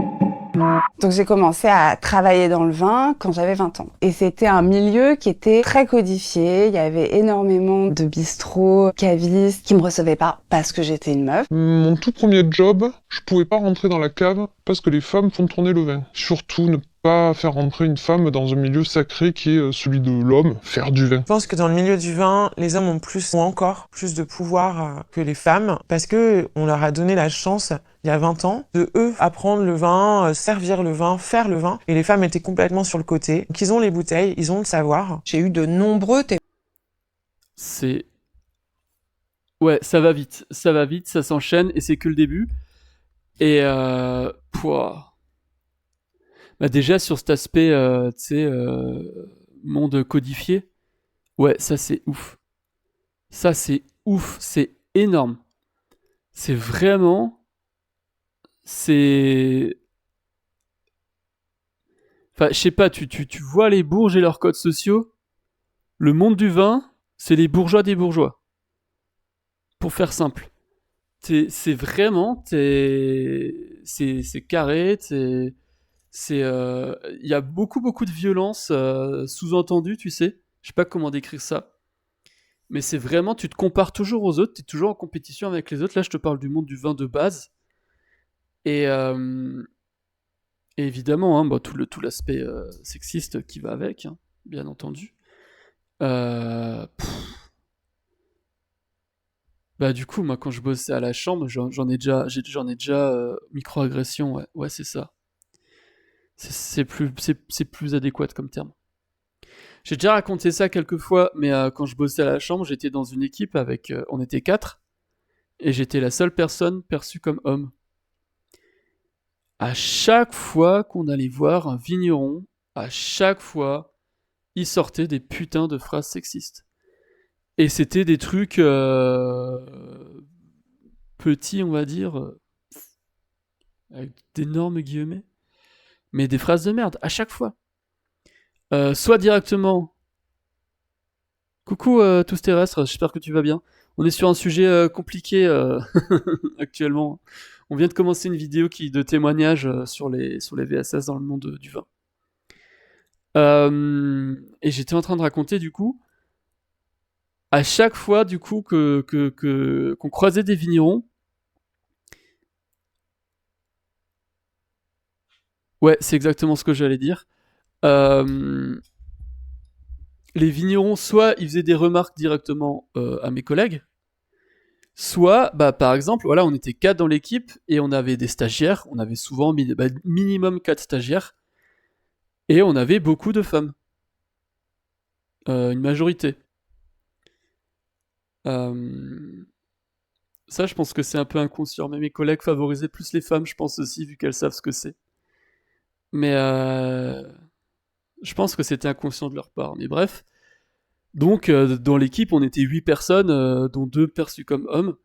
Donc j'ai commencé à travailler dans le vin quand j'avais 20 ans. Et c'était un milieu qui était très codifié. Il y avait énormément de bistrots, cavistes qui me recevaient pas parce que j'étais une meuf. Mon tout premier job, je pouvais pas rentrer dans la cave parce que les femmes font tourner le vin. Surtout ne pas faire rentrer une femme dans un milieu sacré qui est celui de l'homme, faire du vin. Je pense que dans le milieu du vin, les hommes ont encore plus de pouvoir que les femmes parce que on leur a donné la chance il y a 20 ans de eux apprendre le vin, servir le vin, faire le vin et les femmes étaient complètement sur le côté. Donc ils ont les bouteilles, ils ont le savoir. J'ai eu de nombreux C'est... Ouais, ça va vite, ça s'enchaîne et c'est que le début. Et pouah. Bah déjà sur cet aspect, tu sais, monde codifié, ouais, ça c'est ouf. Ça c'est ouf, c'est énorme. C'est vraiment... C'est... Enfin, je sais pas, tu vois les bourges et leurs codes sociaux. Le monde du vin, c'est les bourgeois des bourgeois. Pour faire simple. C'est vraiment, c'est carré, il y a beaucoup de violence sous-entendue, tu sais. Je sais pas comment décrire ça. Mais c'est vraiment, tu te compares toujours aux autres, tu es toujours en compétition avec les autres. Là, je te parle du monde du vin de base. Et, et évidemment, hein, bah, tout l'aspect sexiste qui va avec, hein, bien entendu. Pff. Bah du coup, moi quand je bossais à la chambre, j'en ai déjà microagression, ouais, ouais c'est ça. C'est plus adéquat comme terme. J'ai déjà raconté ça quelques fois, mais quand je bossais à la chambre, j'étais dans une équipe avec, on était 4, et j'étais la seule personne perçue comme homme. À chaque fois qu'on allait voir un vigneron, à chaque fois, il sortait des putains de phrases sexistes. Et c'était des trucs petits, on va dire, avec d'énormes guillemets, mais des phrases de merde, à chaque fois. Soit directement, coucou tous terrestres, j'espère que tu vas bien. On est sur un sujet compliqué actuellement. On vient de commencer une vidéo de témoignage sur les VSS dans le monde du vin. Et j'étais en train de raconter du coup, à chaque fois du coup qu'on croisait des vignerons, ouais, c'est exactement ce que j'allais dire. Les vignerons, soit ils faisaient des remarques directement à mes collègues, soit, bah, par exemple, voilà, on était 4 dans l'équipe et on avait des stagiaires, on avait souvent minimum 4 stagiaires, et on avait beaucoup de femmes. Une majorité. Ça, je pense que c'est un peu inconscient, mais mes collègues favorisaient plus les femmes, je pense aussi, vu qu'elles savent ce que c'est. Mais je pense que c'était inconscient de leur part, mais bref. Donc, dans l'équipe, on était 8 personnes, dont 2 perçues comme hommes.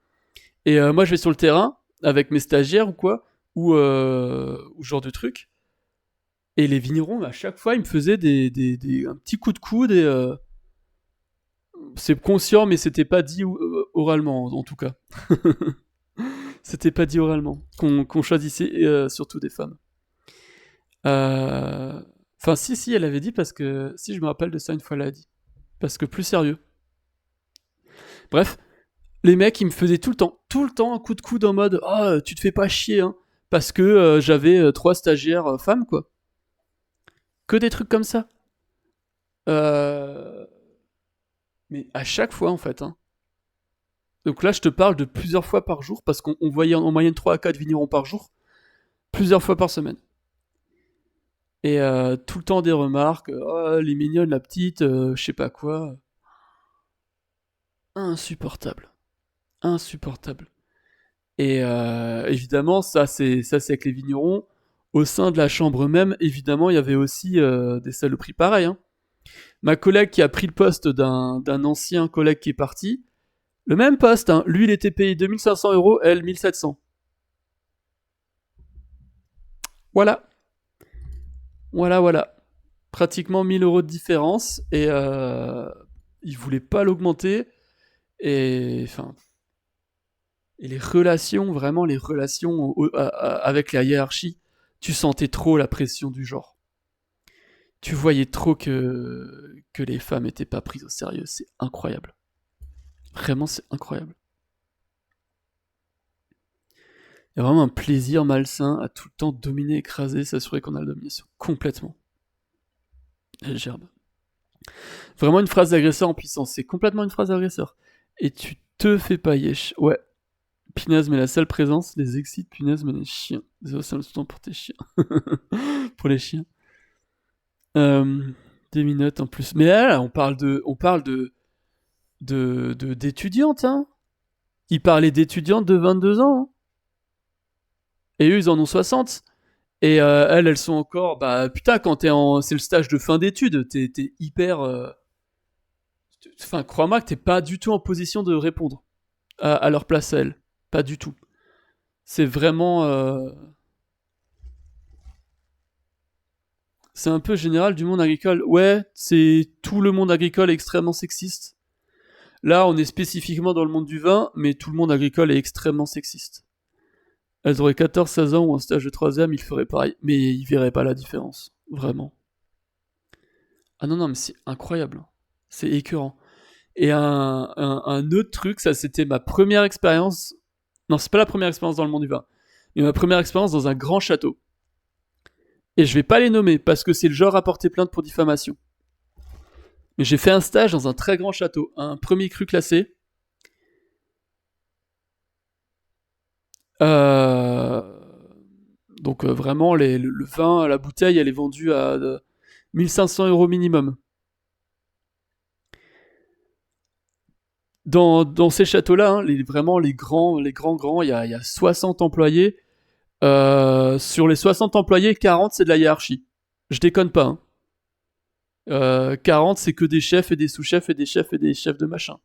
Et moi, je vais sur le terrain, avec mes stagiaires ou quoi, ou ce genre de truc. Et les vignerons, à chaque fois, ils me faisaient un petit coup de coude, et c'est conscient, mais c'était pas dit oralement, en tout cas. C'était pas dit oralement, qu'on choisissait surtout des femmes. Enfin, si, elle avait dit, parce que, si je me rappelle de ça, une fois, elle a dit. Parce que plus sérieux. Bref, les mecs, ils me faisaient tout le temps un coup de coude en mode « Ah, tu te fais pas chier, hein », parce que j'avais 3 stagiaires femmes, quoi. Que des trucs comme ça. Mais à chaque fois, en fait, hein. Donc là, je te parle de plusieurs fois par jour, parce qu'on voyait en moyenne 3 à 4 vignerons par jour, plusieurs fois par semaine. Et tout le temps des remarques, oh, elle est mignonne la petite, je sais pas quoi. Insupportable. Insupportable. Et évidemment, ça c'est avec les vignerons. Au sein de la chambre même, évidemment, il y avait aussi des saloperies pareilles, hein. Ma collègue qui a pris le poste d'un ancien collègue qui est parti, le même poste, hein, lui il était payé 2500 €, elle 1700. Voilà. Voilà. Pratiquement 1000 € de différence, et il voulait pas l'augmenter. Et enfin, et les relations, vraiment les relations avec la hiérarchie, tu sentais trop la pression du genre. Tu voyais trop que les femmes étaient pas prises au sérieux. C'est incroyable. Vraiment, c'est incroyable. Il y a vraiment un plaisir malsain à tout le temps dominer, écraser, s'assurer qu'on a la domination. Complètement. Elle gerbe. Vraiment une phrase d'agresseur en puissance. C'est complètement une phrase d'agresseur. Et tu te fais pas yesh. Ouais. Punaise, mais la seule présence les excite, punaise, mais les chiens. Désolé, c'est un temps pour tes chiens. Pour les chiens. Des minutes en plus. Mais là, on parle d'étudiantes, hein. Ils parlaient d'étudiantes de 22 ans, hein. Et eux, ils en ont 60. Et elles sont encore... Bah, putain, c'est le stage de fin d'études, t'es hyper... Enfin, crois-moi que t'es pas du tout en position de répondre à leur place à elles. Pas du tout. C'est vraiment... C'est un peu général du monde agricole. Ouais, c'est tout le monde agricole est extrêmement sexiste. Là, on est spécifiquement dans le monde du vin, mais tout le monde agricole est extrêmement sexiste. Elles auraient 14-16 ans ou un stage de 3e, ils feraient pareil. Mais ils verraient pas la différence. Vraiment. Ah non, non, mais c'est incroyable. C'est écœurant. Et un autre truc, ça c'était ma première expérience. Non, c'est pas la première expérience dans le monde du vin. Mais ma première expérience dans un grand château. Et je vais pas les nommer parce que c'est le genre à porter plainte pour diffamation. Mais j'ai fait un stage dans un très grand château, un premier cru classé. Euh, Donc vraiment, le vin, la bouteille, elle est vendue à 1500 € minimum. Dans ces châteaux-là, hein, vraiment les grands, il y a 60 employés. Sur les 60 employés, 40 c'est de la hiérarchie. Je déconne pas. Hein. 40 c'est que des chefs et des sous-chefs et des chefs et des chefs de machin.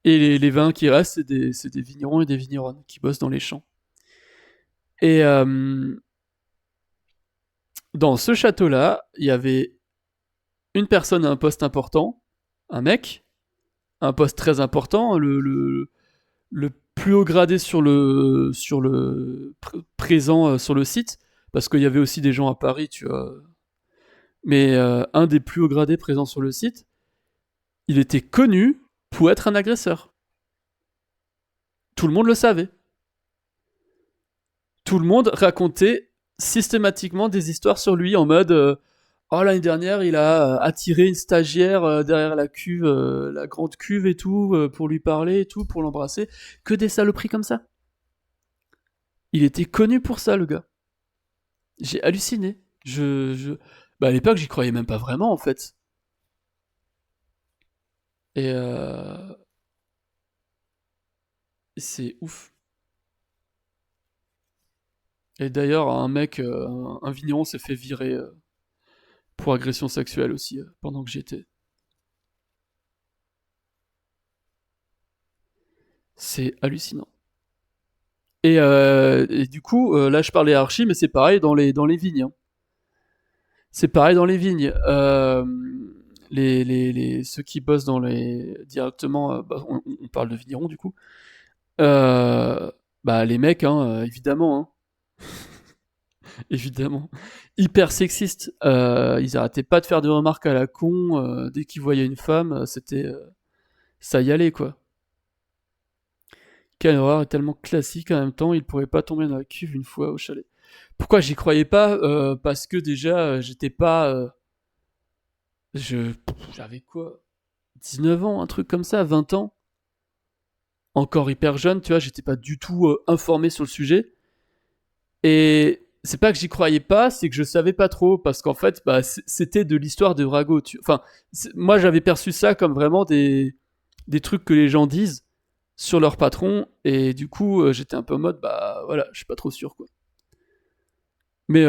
Et les 20 qui restent, c'est des vignerons et des vigneronnes qui bossent dans les champs. Et dans ce château-là, il y avait une personne à un poste important, un mec, un poste très important, le plus haut gradé sur le présent sur le site, parce qu'il y avait aussi des gens à Paris, tu vois. Mais un des plus hauts gradés présents sur le site, il était connu pour être un agresseur. Tout le monde le savait. Tout le monde racontait systématiquement des histoires sur lui en mode oh, l'année dernière, il a attiré une stagiaire derrière la cuve, la grande cuve et tout, pour lui parler et tout, pour l'embrasser. Que des saloperies comme ça. Il était connu pour ça, le gars. J'ai halluciné. Bah, à l'époque, j'y croyais même pas vraiment, en fait. Et c'est ouf. Et d'ailleurs, un vigneron s'est fait virer pour agression sexuelle aussi, pendant que j'y étais. C'est hallucinant. Et du coup, là je parlais archi, mais c'est pareil dans les vignes. Hein. C'est pareil dans les vignes. Ceux qui bossent directement, bah, on parle de vignerons du coup. Bah les mecs, hein, évidemment. Hein. Évidemment. Hyper sexistes. Ils arrêtaient pas de faire des remarques à la con. Dès qu'ils voyaient une femme, c'était. Ça y allait quoi. Quelle horreur est tellement classique en même temps, il pourrait pas tomber dans la cuve une fois au chalet. Pourquoi j'y croyais pas parce que déjà, j'étais pas. J'avais quoi 19 ans, un truc comme ça, 20 ans. Encore hyper jeune, tu vois, j'étais pas du tout informé sur le sujet. Et c'est pas que j'y croyais pas, c'est que je savais pas trop, parce qu'en fait, bah, c'était de l'histoire de Rago. Enfin, moi j'avais perçu ça comme vraiment des trucs que les gens disent sur leur patron, et du coup, j'étais un peu en mode, bah voilà, je suis pas trop sûr, quoi. Mais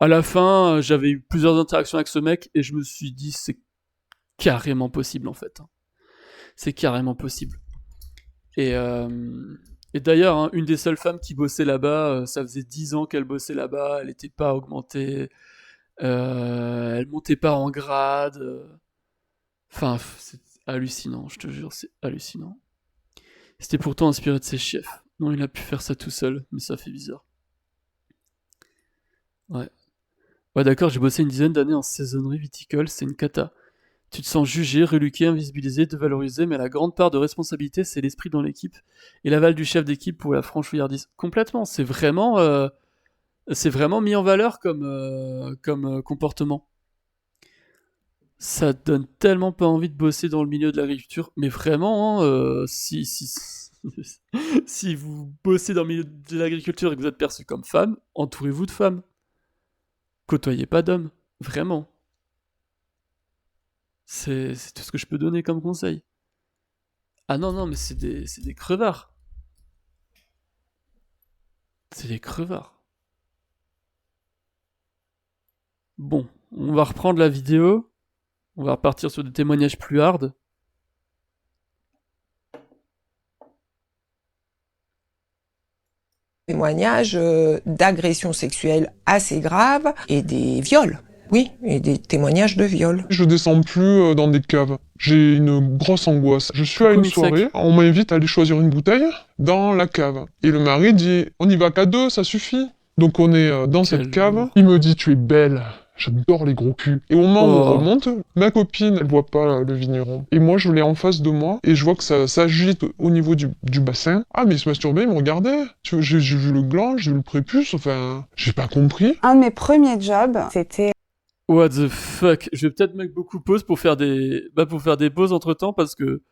à la fin, j'avais eu plusieurs interactions avec ce mec, et je me suis dit, c'est carrément possible, en fait. Hein. C'est carrément possible. Et, euh, et d'ailleurs, hein, une des seules femmes qui bossait là-bas, ça faisait 10 ans qu'elle bossait là-bas, elle n'était pas augmentée, elle montait pas en grade. Enfin, c'est hallucinant, je te jure, c'est hallucinant. C'était pourtant inspiré de ses chefs. Non, il a pu faire ça tout seul, mais ça fait bizarre. Ouais. Ouais, d'accord, j'ai bossé une dizaine d'années en saisonnerie viticole, c'est une cata. Tu te sens jugé, reluqué, invisibilisé, dévalorisé, mais la grande part de responsabilité, c'est l'esprit dans l'équipe et l'aval du chef d'équipe pour la franchouillardise. Complètement, c'est vraiment mis en valeur comme comportement. Ça donne tellement pas envie de bosser dans le milieu de l'agriculture, mais vraiment, hein, si vous bossez dans le milieu de l'agriculture et que vous êtes perçu comme femme, entourez-vous de femmes. Côtoyez pas d'hommes, vraiment. C'est tout ce que je peux donner comme conseil. Ah non, non, mais c'est des crevards. C'est des crevards. Bon, on va reprendre la vidéo. On va repartir sur des témoignages plus hard. Témoignages d'agressions sexuelles assez graves et des viols. Oui, et des témoignages de viols. Je descends plus dans des caves. J'ai une grosse angoisse. Je suis à Coucou, une Mitsek. soirée, on m'invite à aller choisir une bouteille dans la cave. Et le mari dit, on y va qu'à deux, ça suffit. Donc on est dans Quel cette cave. lourd. Il me dit, tu es belle. J'adore les gros culs. Et au moment où on Oh. remonte, ma copine, elle voit pas le vigneron. Et moi, je l'ai en face de moi, et je vois que ça s'agite au niveau du bassin. Ah, mais il se masturbait, il me regardait. J'ai vu le gland, j'ai vu le prépuce, enfin, j'ai pas compris. Un de mes premiers jobs, c'était What the fuck? Je vais peut-être mettre beaucoup pause pour faire des pauses entre temps parce que.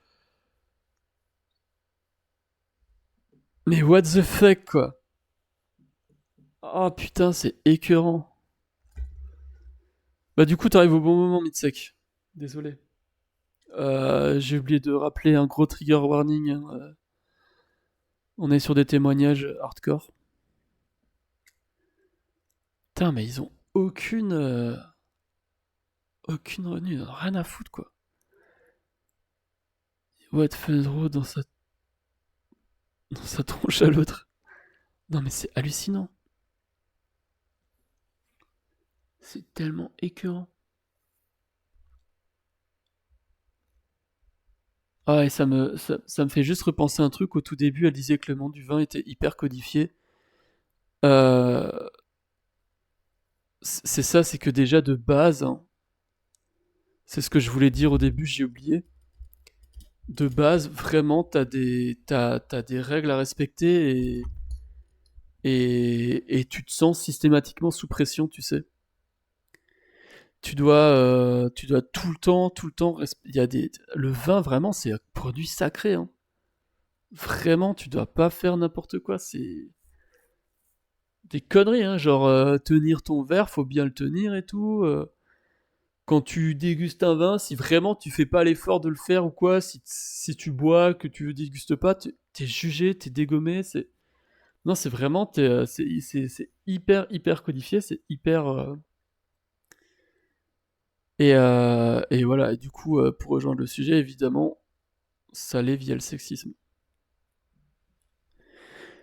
Mais what the fuck quoi? Oh putain, c'est écœurant. Bah du coup, t'arrives au bon moment, Mitsek. Désolé. J'ai oublié de rappeler un gros trigger warning, hein. On est sur des témoignages hardcore. Putain, mais ils ont aucune retenue, ils en ont rien à foutre quoi. What Fedro dans sa tronche à l'autre. Non mais c'est hallucinant. C'est tellement écœurant. Ah et ça me fait juste repenser un truc. Au tout début, elle disait que le monde du vin était hyper codifié. Euh, c'est ça, c'est que déjà de base, hein, c'est ce que je voulais dire au début, j'ai oublié. De base, vraiment, t'as des règles à respecter et tu te sens systématiquement sous pression, tu sais. Tu dois tout le temps, il y a le vin vraiment, c'est un produit sacré, hein. Vraiment, tu dois pas faire n'importe quoi, c'est des conneries, hein, genre tenir ton verre, faut bien le tenir et tout. Quand tu dégustes un vin, si vraiment tu fais pas l'effort de le faire ou quoi, si tu bois, que tu dégustes pas, t'es jugé, t'es dégommé, c'est... Non, c'est vraiment, c'est hyper codifié, c'est hyper... Et voilà, et du coup, pour rejoindre le sujet, évidemment, ça allait via le sexisme.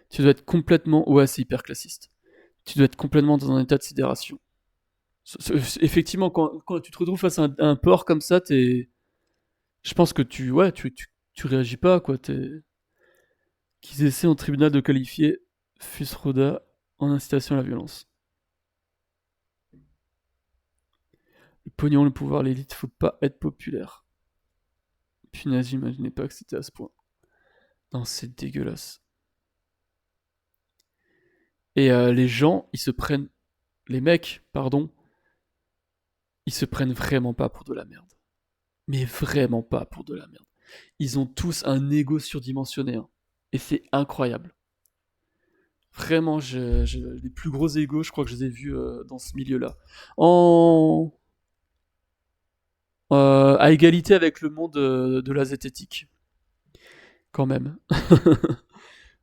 Tu dois être complètement... Ouais, c'est hyper classiste. Tu dois être complètement dans un état de sidération. Effectivement, quand tu te retrouves face à un porc comme ça, je pense que tu réagis pas, quoi. Qu'ils essaient en tribunal de qualifier Fusroda en incitation à la violence. Le pognon, le pouvoir, l'élite, faut pas être populaire. Punaise, j'imaginais pas que c'était à ce point. Non, c'est dégueulasse. Et les gens, ils se prennent... Les mecs, pardon, ils se prennent vraiment pas pour de la merde. Mais vraiment pas pour de la merde. Ils ont tous un ego surdimensionné, hein. Et c'est incroyable. Vraiment, les plus gros égos, je crois que je les ai vus dans ce milieu-là. En... à égalité avec le monde de la zététique. Quand même.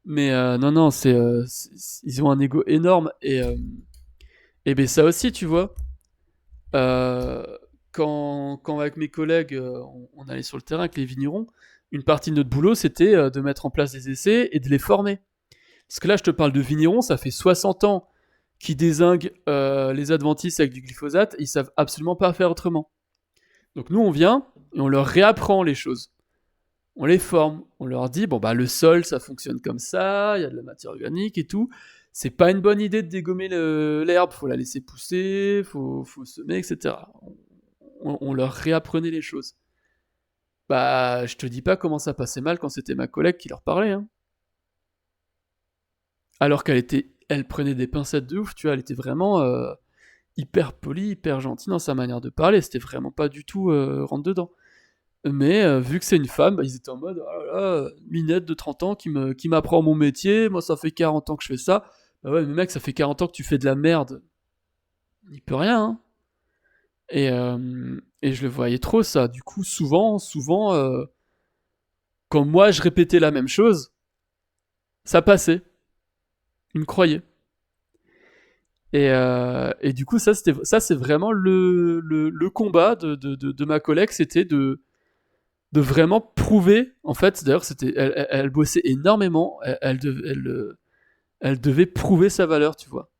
Mais non, ils ont un ego énorme. Et ben ça aussi, tu vois. Euh, quand avec mes collègues, on allait sur le terrain avec les vignerons, une partie de notre boulot, c'était de mettre en place des essais et de les former. Parce que là, je te parle de vignerons, ça fait 60 ans qu'ils dézinguent les adventistes avec du glyphosate, et ils savent absolument pas faire autrement. Donc nous, on vient et on leur réapprend les choses. On les forme, on leur dit, bon bah le sol, ça fonctionne comme ça, il y a de la matière organique et tout. C'est pas une bonne idée de dégommer l'herbe, faut la laisser pousser, faut semer, etc. On leur réapprenait les choses. Bah, je te dis pas comment ça passait mal quand c'était ma collègue qui leur parlait, hein. Alors elle prenait des pincettes de ouf, tu vois, elle était vraiment hyper polie, hyper gentille dans sa manière de parler, c'était vraiment pas du tout rentre dedans. Mais vu que c'est une femme, bah, ils étaient en mode oh là là, minette de 30 ans qui m'apprend mon métier, moi ça fait 40 ans que je fais ça. Bah ouais, mais mec, ça fait 40 ans que tu fais de la merde. Il peut rien, hein. Et je le voyais trop ça. Du coup, souvent, quand moi je répétais la même chose, ça passait. Ils me croyaient. Et du coup, ça c'est vraiment le combat de ma collègue, c'était de vraiment prouver, en fait, d'ailleurs, elle bossait énormément, Elle devait prouver sa valeur, tu vois.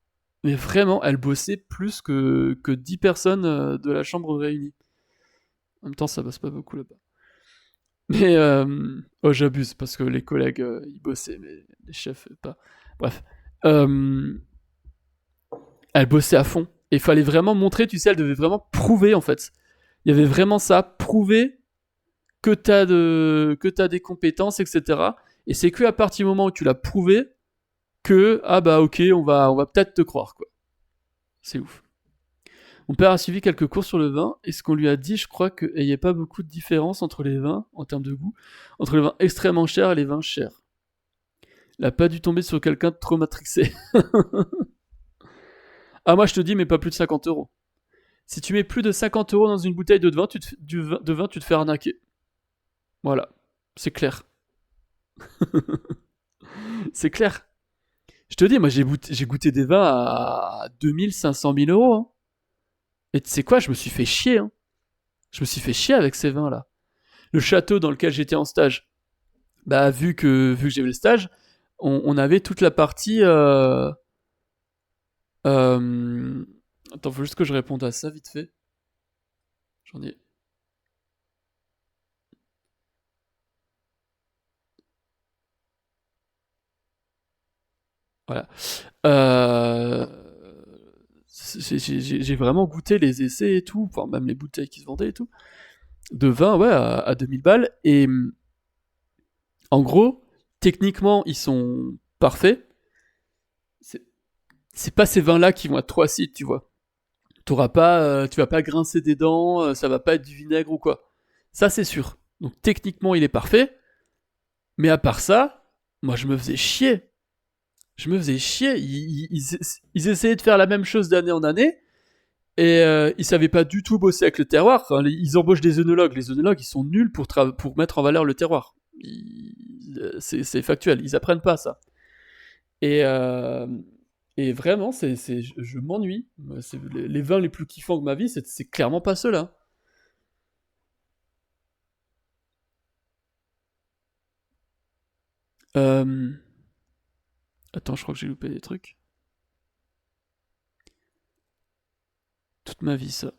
Mais vraiment, elle bossait plus que 10 personnes de la chambre réunies. En même temps, ça bosse pas beaucoup là-bas. Mais, oh, j'abuse, parce que les collègues, ils bossaient, mais les chefs, pas. Bref. Euh, Elle bossait à fond. Et il fallait vraiment montrer, tu sais, elle devait vraiment prouver, en fait. Il y avait vraiment ça, prouver que t'as des compétences, etc. Et c'est que à partir du moment où tu l'as prouvé, que, ah bah ok, on va peut-être te croire, quoi. C'est ouf. Mon père a suivi quelques cours sur le vin, et ce qu'on lui a dit, je crois qu'il n'y a pas beaucoup de différence entre les vins, en termes de goût, entre les vins extrêmement chers et les vins chers. Il n'a pas dû tomber sur quelqu'un de trop matrixé. Ah, moi je te dis, mais pas plus de 50 euros. Si tu mets plus de 50 euros dans une bouteille de vin, tu te fais arnaquer. Voilà, c'est clair. C'est clair. Je te dis, moi j'ai goûté des vins à 2000, 500 000 euros. Hein. Et tu sais quoi, je me suis fait chier. Hein. Je me suis fait chier avec ces vins-là. Le château dans lequel j'étais en stage, bah vu que j'avais le stage, on avait toute la partie. Euh, Attends, faut juste que je réponde à ça vite fait. J'en ai. Voilà. Euh, j'ai vraiment goûté les essais et tout, enfin même les bouteilles qui se vendaient et tout, de vin, ouais, à 2000 balles. Et en gros, techniquement, ils sont parfaits. C'est c'est pas ces vins-là qui vont être trop acides, tu vois. Tu vas pas grincer des dents, ça va pas être du vinaigre ou quoi. Ça, c'est sûr. Donc techniquement, il est parfait. Mais à part ça, moi, je me faisais chier. Je me faisais chier. Ils essayaient de faire la même chose d'année en année. Et ils savaient pas du tout bosser avec le terroir. Enfin, ils embauchent des œnologues. Les œnologues, ils sont nuls pour mettre en valeur le terroir. C'est factuel. Ils apprennent pas ça. Et, euh, et vraiment, je m'ennuie. Les vins les plus kiffants de ma vie, c'est clairement pas ceux-là. Euh, Attends, je crois que j'ai loupé des trucs. Toute ma vie, ça.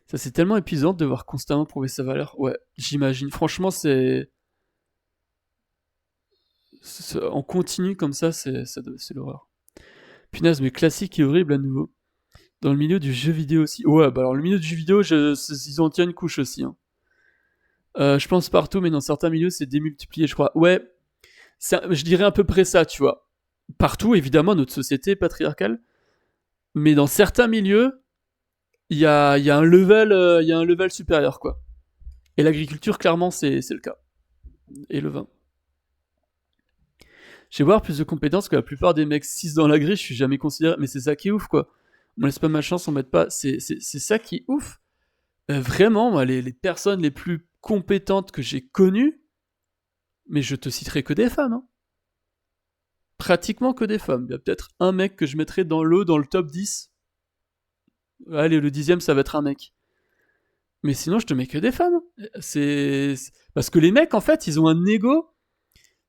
Ça, c'est tellement épuisant de devoir constamment prouver sa valeur. Ouais, j'imagine. Franchement, en continu comme ça, c'est l'horreur. Punaise, mais classique et horrible à nouveau. Dans le milieu du jeu vidéo aussi. Ouais, bah alors le milieu du jeu vidéo, ils en tiennent une couche aussi. Hein. Je pense partout, mais dans certains milieux, c'est démultiplié, je crois. Ouais, je dirais à peu près ça, tu vois. Partout, évidemment, notre société est patriarcale. Mais dans certains milieux, il y a un level supérieur, quoi. Et l'agriculture, clairement, c'est le cas. Et le vin. J'ai voir plus de compétences que la plupart des mecs 6 dans la grille, je suis jamais considéré. Mais c'est ça qui est ouf, quoi. On me laisse pas ma chance, on m'aide pas. C'est ça qui est ouf. Vraiment, moi, les personnes les plus compétentes que j'ai connues, mais je te citerai que des femmes. Hein. Pratiquement que des femmes. Il y a peut-être un mec que je mettrais dans le top 10. Allez, le 10e, ça va être un mec. Mais sinon, je te mets que des femmes. Parce que les mecs, en fait, ils ont un ego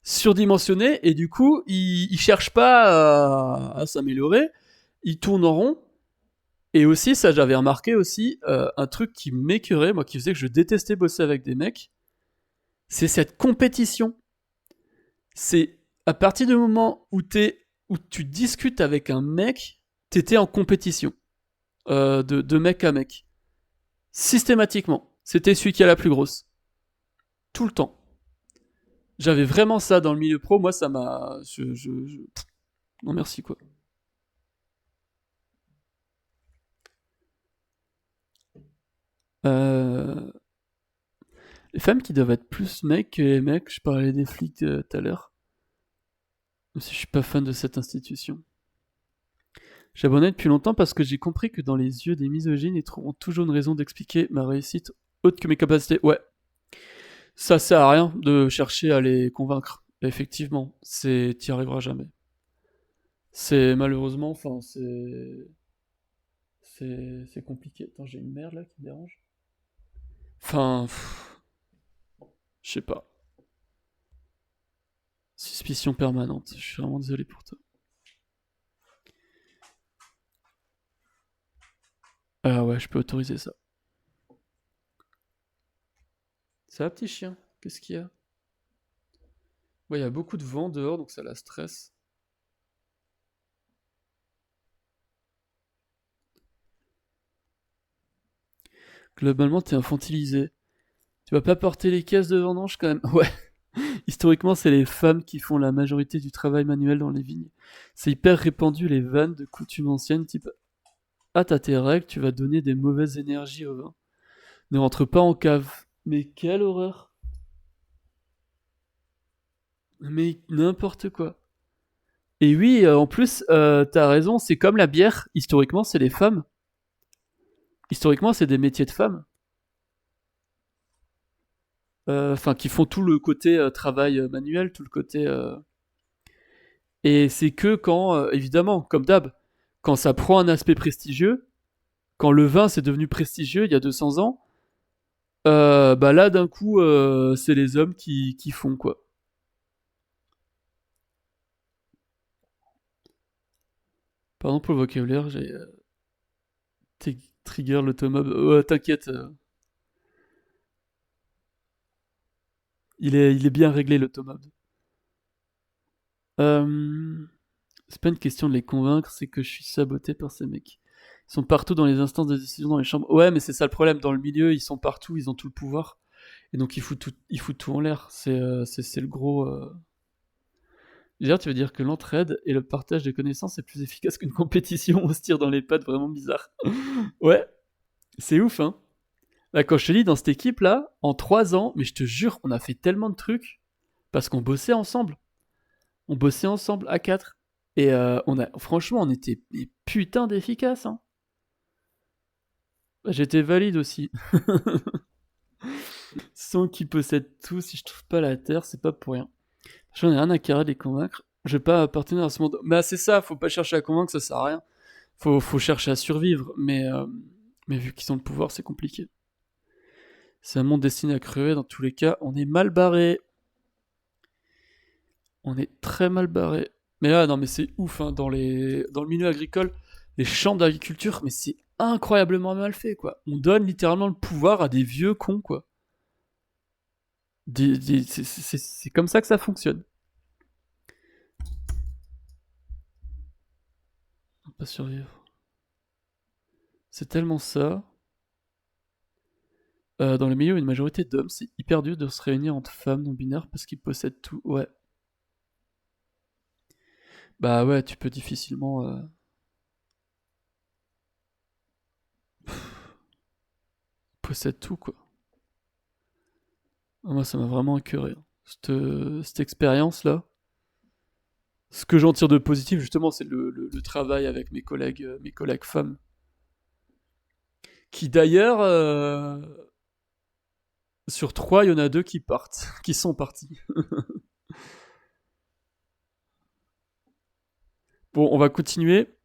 surdimensionné et du coup, ils cherchent pas à s'améliorer. Ils tournent en rond. Et aussi, ça, j'avais remarqué aussi, un truc qui m'écœurait, moi, qui faisait que je détestais bosser avec des mecs, c'est cette compétition. C'est à partir du moment où tu discutes avec un mec, t'étais en compétition. De mec à mec. Systématiquement. C'était celui qui a la plus grosse. Tout le temps. J'avais vraiment ça dans le milieu pro, moi ça m'a. Non merci quoi. Euh... Les femmes qui doivent être plus mecs que les mecs, je parlais des flics tout à l'heure. Même si je suis pas fan de cette institution. J'ai abonné depuis longtemps parce que j'ai compris que dans les yeux des misogynes, ils trouveront toujours une raison d'expliquer ma réussite autre que mes capacités. Ouais, ça sert à rien de chercher à les convaincre. Effectivement, t'y arriveras jamais. C'est malheureusement, enfin, c'est compliqué. Attends, j'ai une merde là qui me dérange. Enfin, je sais pas. Suspicion permanente. Je suis vraiment désolé pour toi. Ah ouais, je peux autoriser ça. Ça va, petit chien? Qu'est-ce qu'il y a? Ouais, il y a beaucoup de vent dehors, donc ça la stresse. Globalement, t'es infantilisé. Tu vas pas porter les caisses de vendange quand même? Ouais. Historiquement, c'est les femmes qui font la majorité du travail manuel dans les vignes. C'est hyper répandu les vannes de coutumes anciennes, type ah, t'as tes règles, tu vas donner des mauvaises énergies au vin. Ne rentre pas en cave. Mais quelle horreur! Mais n'importe quoi. Et oui, en plus, t'as raison, c'est comme la bière. Historiquement, c'est les femmes. Historiquement, c'est des métiers de femmes. Enfin, qui font tout le côté travail manuel, tout le côté. Et c'est que quand, évidemment, comme d'hab, quand ça prend un aspect prestigieux, quand le vin c'est devenu prestigieux il y a 200 ans, bah là d'un coup, c'est les hommes qui font quoi. Pardon pour le vocabulaire, j'ai trigger l'automobile. T'inquiète, il est bien réglé l'automobile. C'est pas une question de les convaincre, c'est que je suis saboté par ces mecs. Ils sont partout dans les instances de décision, dans les chambres. Ouais, mais c'est ça le problème. Dans le milieu, ils sont partout, ils ont tout le pouvoir. Et donc, ils foutent tout en l'air. C'est le gros. D'ailleurs, tu veux dire que l'entraide et le partage des connaissances est plus efficace qu'une compétition où on se tire dans les pattes vraiment bizarre. Ouais, c'est ouf, hein. Là, quand je te dis, dans cette équipe-là, en 3 ans, mais je te jure, on a fait tellement de trucs parce qu'on bossait ensemble. On bossait ensemble à 4. Et franchement, on était mais putain d'efficaces, hein. J'étais valide aussi. Sans qu'ils possèdent tout, si je trouve pas la terre, c'est pas pour rien. J'en ai rien à carrer de les convaincre. Je vais pas appartenir à ce monde. Bah c'est ça, faut pas chercher à convaincre, ça sert à rien. Faut chercher à survivre, mais vu qu'ils ont le pouvoir, c'est compliqué. C'est un monde destiné à crever, dans tous les cas, on est mal barré. On est très mal barré. Mais là, non mais c'est ouf, hein, dans le milieu agricole, les chambres d'agriculture, mais c'est incroyablement mal fait, quoi. On donne littéralement le pouvoir à des vieux cons, quoi. C'est comme ça que ça fonctionne. On va pas survivre. C'est tellement ça. Dans le milieu où une majorité d'hommes, c'est hyper dur de se réunir entre femmes non binaires parce qu'ils possèdent tout. Ouais. Bah ouais, tu peux difficilement. Possède tout, quoi. Moi, ça m'a vraiment écœuré, hein. Cette expérience-là. Ce que j'en tire de positif, justement, c'est le travail avec mes collègues femmes. Qui d'ailleurs, sur 3, il y en a 2 qui partent, qui sont partis. Bon, on va continuer.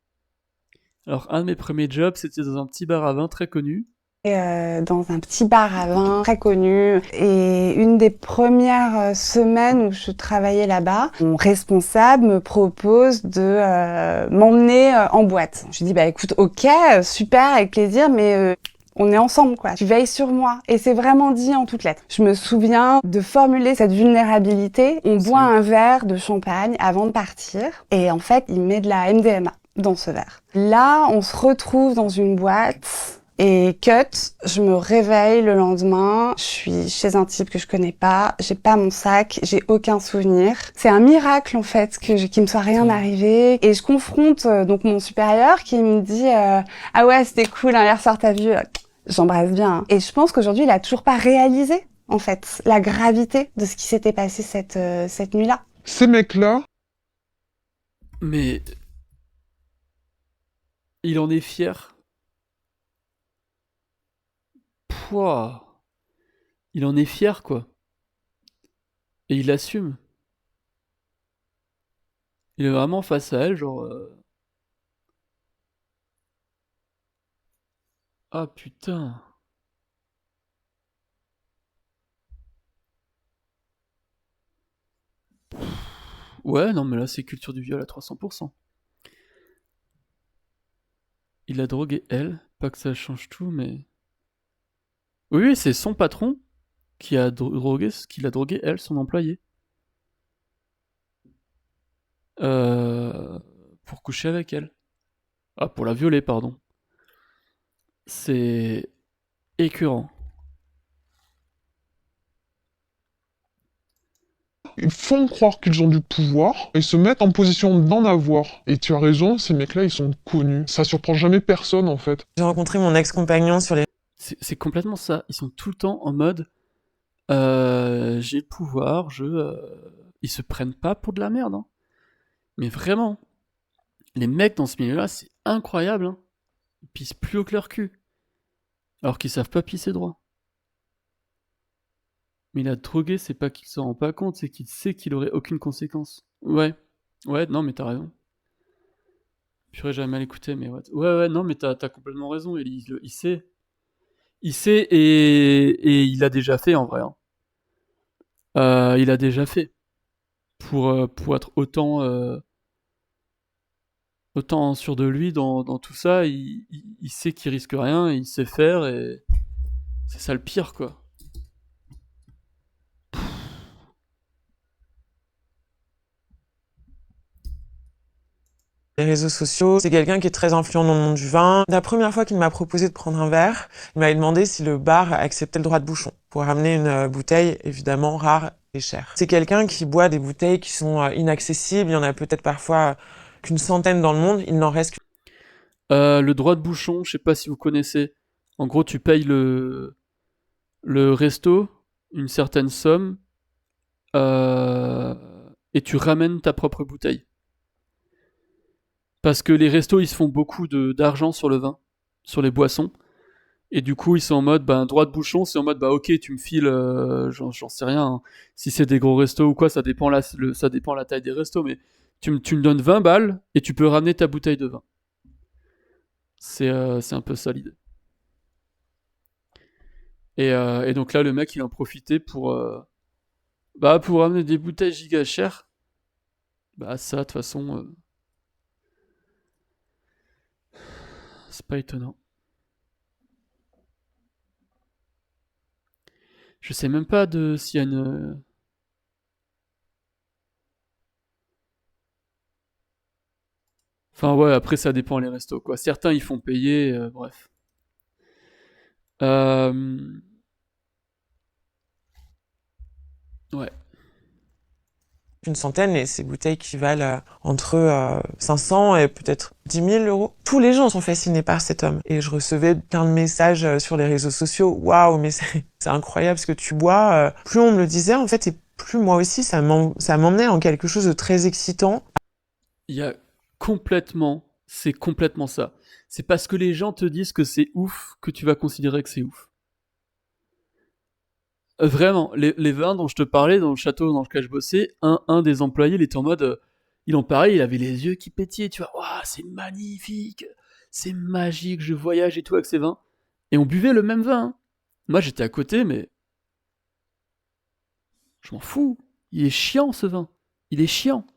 Alors, un de mes premiers jobs, c'était dans un petit bar à vin très connu. Dans un petit bar à vin très connu. Et une des premières semaines où je travaillais là-bas, mon responsable me propose de m'emmener en boîte. Je lui dis bah écoute, ok, super, avec plaisir, mais on est ensemble, quoi. Tu veilles sur moi. Et c'est vraiment dit en toutes lettres. Je me souviens de formuler cette vulnérabilité. On boit un verre de champagne avant de partir. Et en fait, il met de la MDMA dans ce verre. Là, on se retrouve dans une boîte. Et cut, je me réveille le lendemain, je suis chez un type que je connais pas, j'ai pas mon sac, j'ai aucun souvenir. C'est un miracle en fait qu'il me soit rien arrivé. Et je confronte donc mon supérieur qui me dit ah ouais c'était cool, hein, hier soir t'as vu, j'embrasse bien. Hein. Et je pense qu'aujourd'hui il a toujours pas réalisé en fait la gravité de ce qui s'était passé cette nuit-là. Ces mecs-là, Mais il en est fier. Pouah. Il en est fier, quoi. Et il assume. Il est vraiment face à elle, genre. Ah putain. Ouais, non, mais là, c'est culture du viol à 300%. Il a drogué elle, pas que ça change tout, mais... Oui, c'est son patron qui a drogué elle, son employé. Pour coucher avec elle. Ah, pour la violer, pardon. C'est écœurant. Ils font croire qu'ils ont du pouvoir et se mettent en position d'en avoir. Et tu as raison, ces mecs-là, ils sont connus. Ça surprend jamais personne, en fait. J'ai rencontré mon ex-compagnon sur les... C'est complètement ça. Ils sont tout le temps en mode j'ai le pouvoir, ils se prennent pas pour de la merde. Hein. Mais vraiment, les mecs dans ce milieu-là, c'est incroyable. Hein. Ils pissent plus haut que leur cul. Alors qu'ils savent pas pisser droit. Mais il a drogué, c'est pas qu'il s'en rend pas compte, c'est qu'il sait qu'il aurait aucune conséquence. Ouais. Ouais, non, mais t'as raison. Purée, j'avais mal écouté, mais ouais. Ouais, non, mais t'as complètement raison. Il sait. Il sait et il a déjà fait en vrai. Hein. Il a déjà fait. Pour être autant sûr de lui dans tout ça, il sait qu'il risque rien, il sait faire et c'est ça le pire quoi. les réseaux sociaux. C'est quelqu'un qui est très influent dans le monde du vin. La première fois qu'il m'a proposé de prendre un verre, il m'avait demandé si le bar acceptait le droit de bouchon pour ramener une bouteille évidemment rare et chère. C'est quelqu'un qui boit des bouteilles qui sont inaccessibles. Il y en a peut-être parfois qu'une centaine dans le monde. Il n'en reste Le droit de bouchon, je sais pas si vous connaissez. En gros, tu payes le resto une certaine somme et tu ramènes ta propre bouteille. Parce que les restos, ils se font beaucoup d'argent sur le vin, sur les boissons. Et du coup, ils sont en mode, droit de bouchon, c'est en mode, ok, tu me files, j'en sais rien. Hein. Si c'est des gros restos ou quoi, ça dépend la taille des restos, mais tu me donnes 20 balles et tu peux ramener ta bouteille de vin. C'est un peu ça l'idée. Et donc là, le mec, il en profitait pour ramener des bouteilles giga chères. Bah ça, de toute façon, c'est pas étonnant. Je sais même pas s'il y a une... Enfin ouais, après ça dépend les restos quoi. Certains ils font payer, bref. Euh, Ouais. une centaine et ces bouteilles qui valent entre 500 et peut-être 10 000 euros. Tous les gens sont fascinés par cet homme. Et je recevais plein de messages sur les réseaux sociaux. Waouh, mais c'est incroyable ce que tu bois. Plus on me le disait, en fait, et plus moi aussi, ça m'emmenait en quelque chose de très excitant. Il y a c'est complètement ça. C'est parce que les gens te disent que c'est ouf que tu vas considérer que c'est ouf. Vraiment, les vins dont je te parlais, dans le château dans lequel je bossais, un des employés, il était en mode, il en parlait, il avait les yeux qui pétillaient, tu vois, waouh, c'est magnifique, c'est magique, je voyage et tout avec ces vins. Et on buvait le même vin. Hein. Moi j'étais à côté, mais je m'en fous. Il est chiant ce vin. Il est chiant.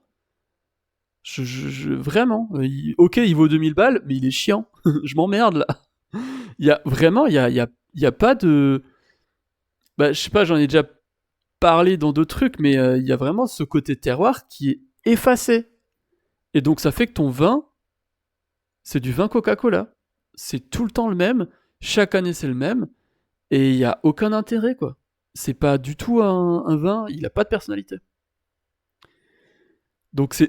Vraiment. Ok, il vaut 2000 balles, mais il est chiant. Je m'emmerde là. Il y a pas de. Bah, je sais pas, j'en ai déjà parlé dans d'autres trucs, mais il y a vraiment ce côté terroir qui est effacé. Et donc ça fait que ton vin, c'est du vin Coca-Cola. C'est tout le temps le même. Chaque année c'est le même. Et il y a aucun intérêt quoi. C'est pas du tout un vin, il a pas de personnalité.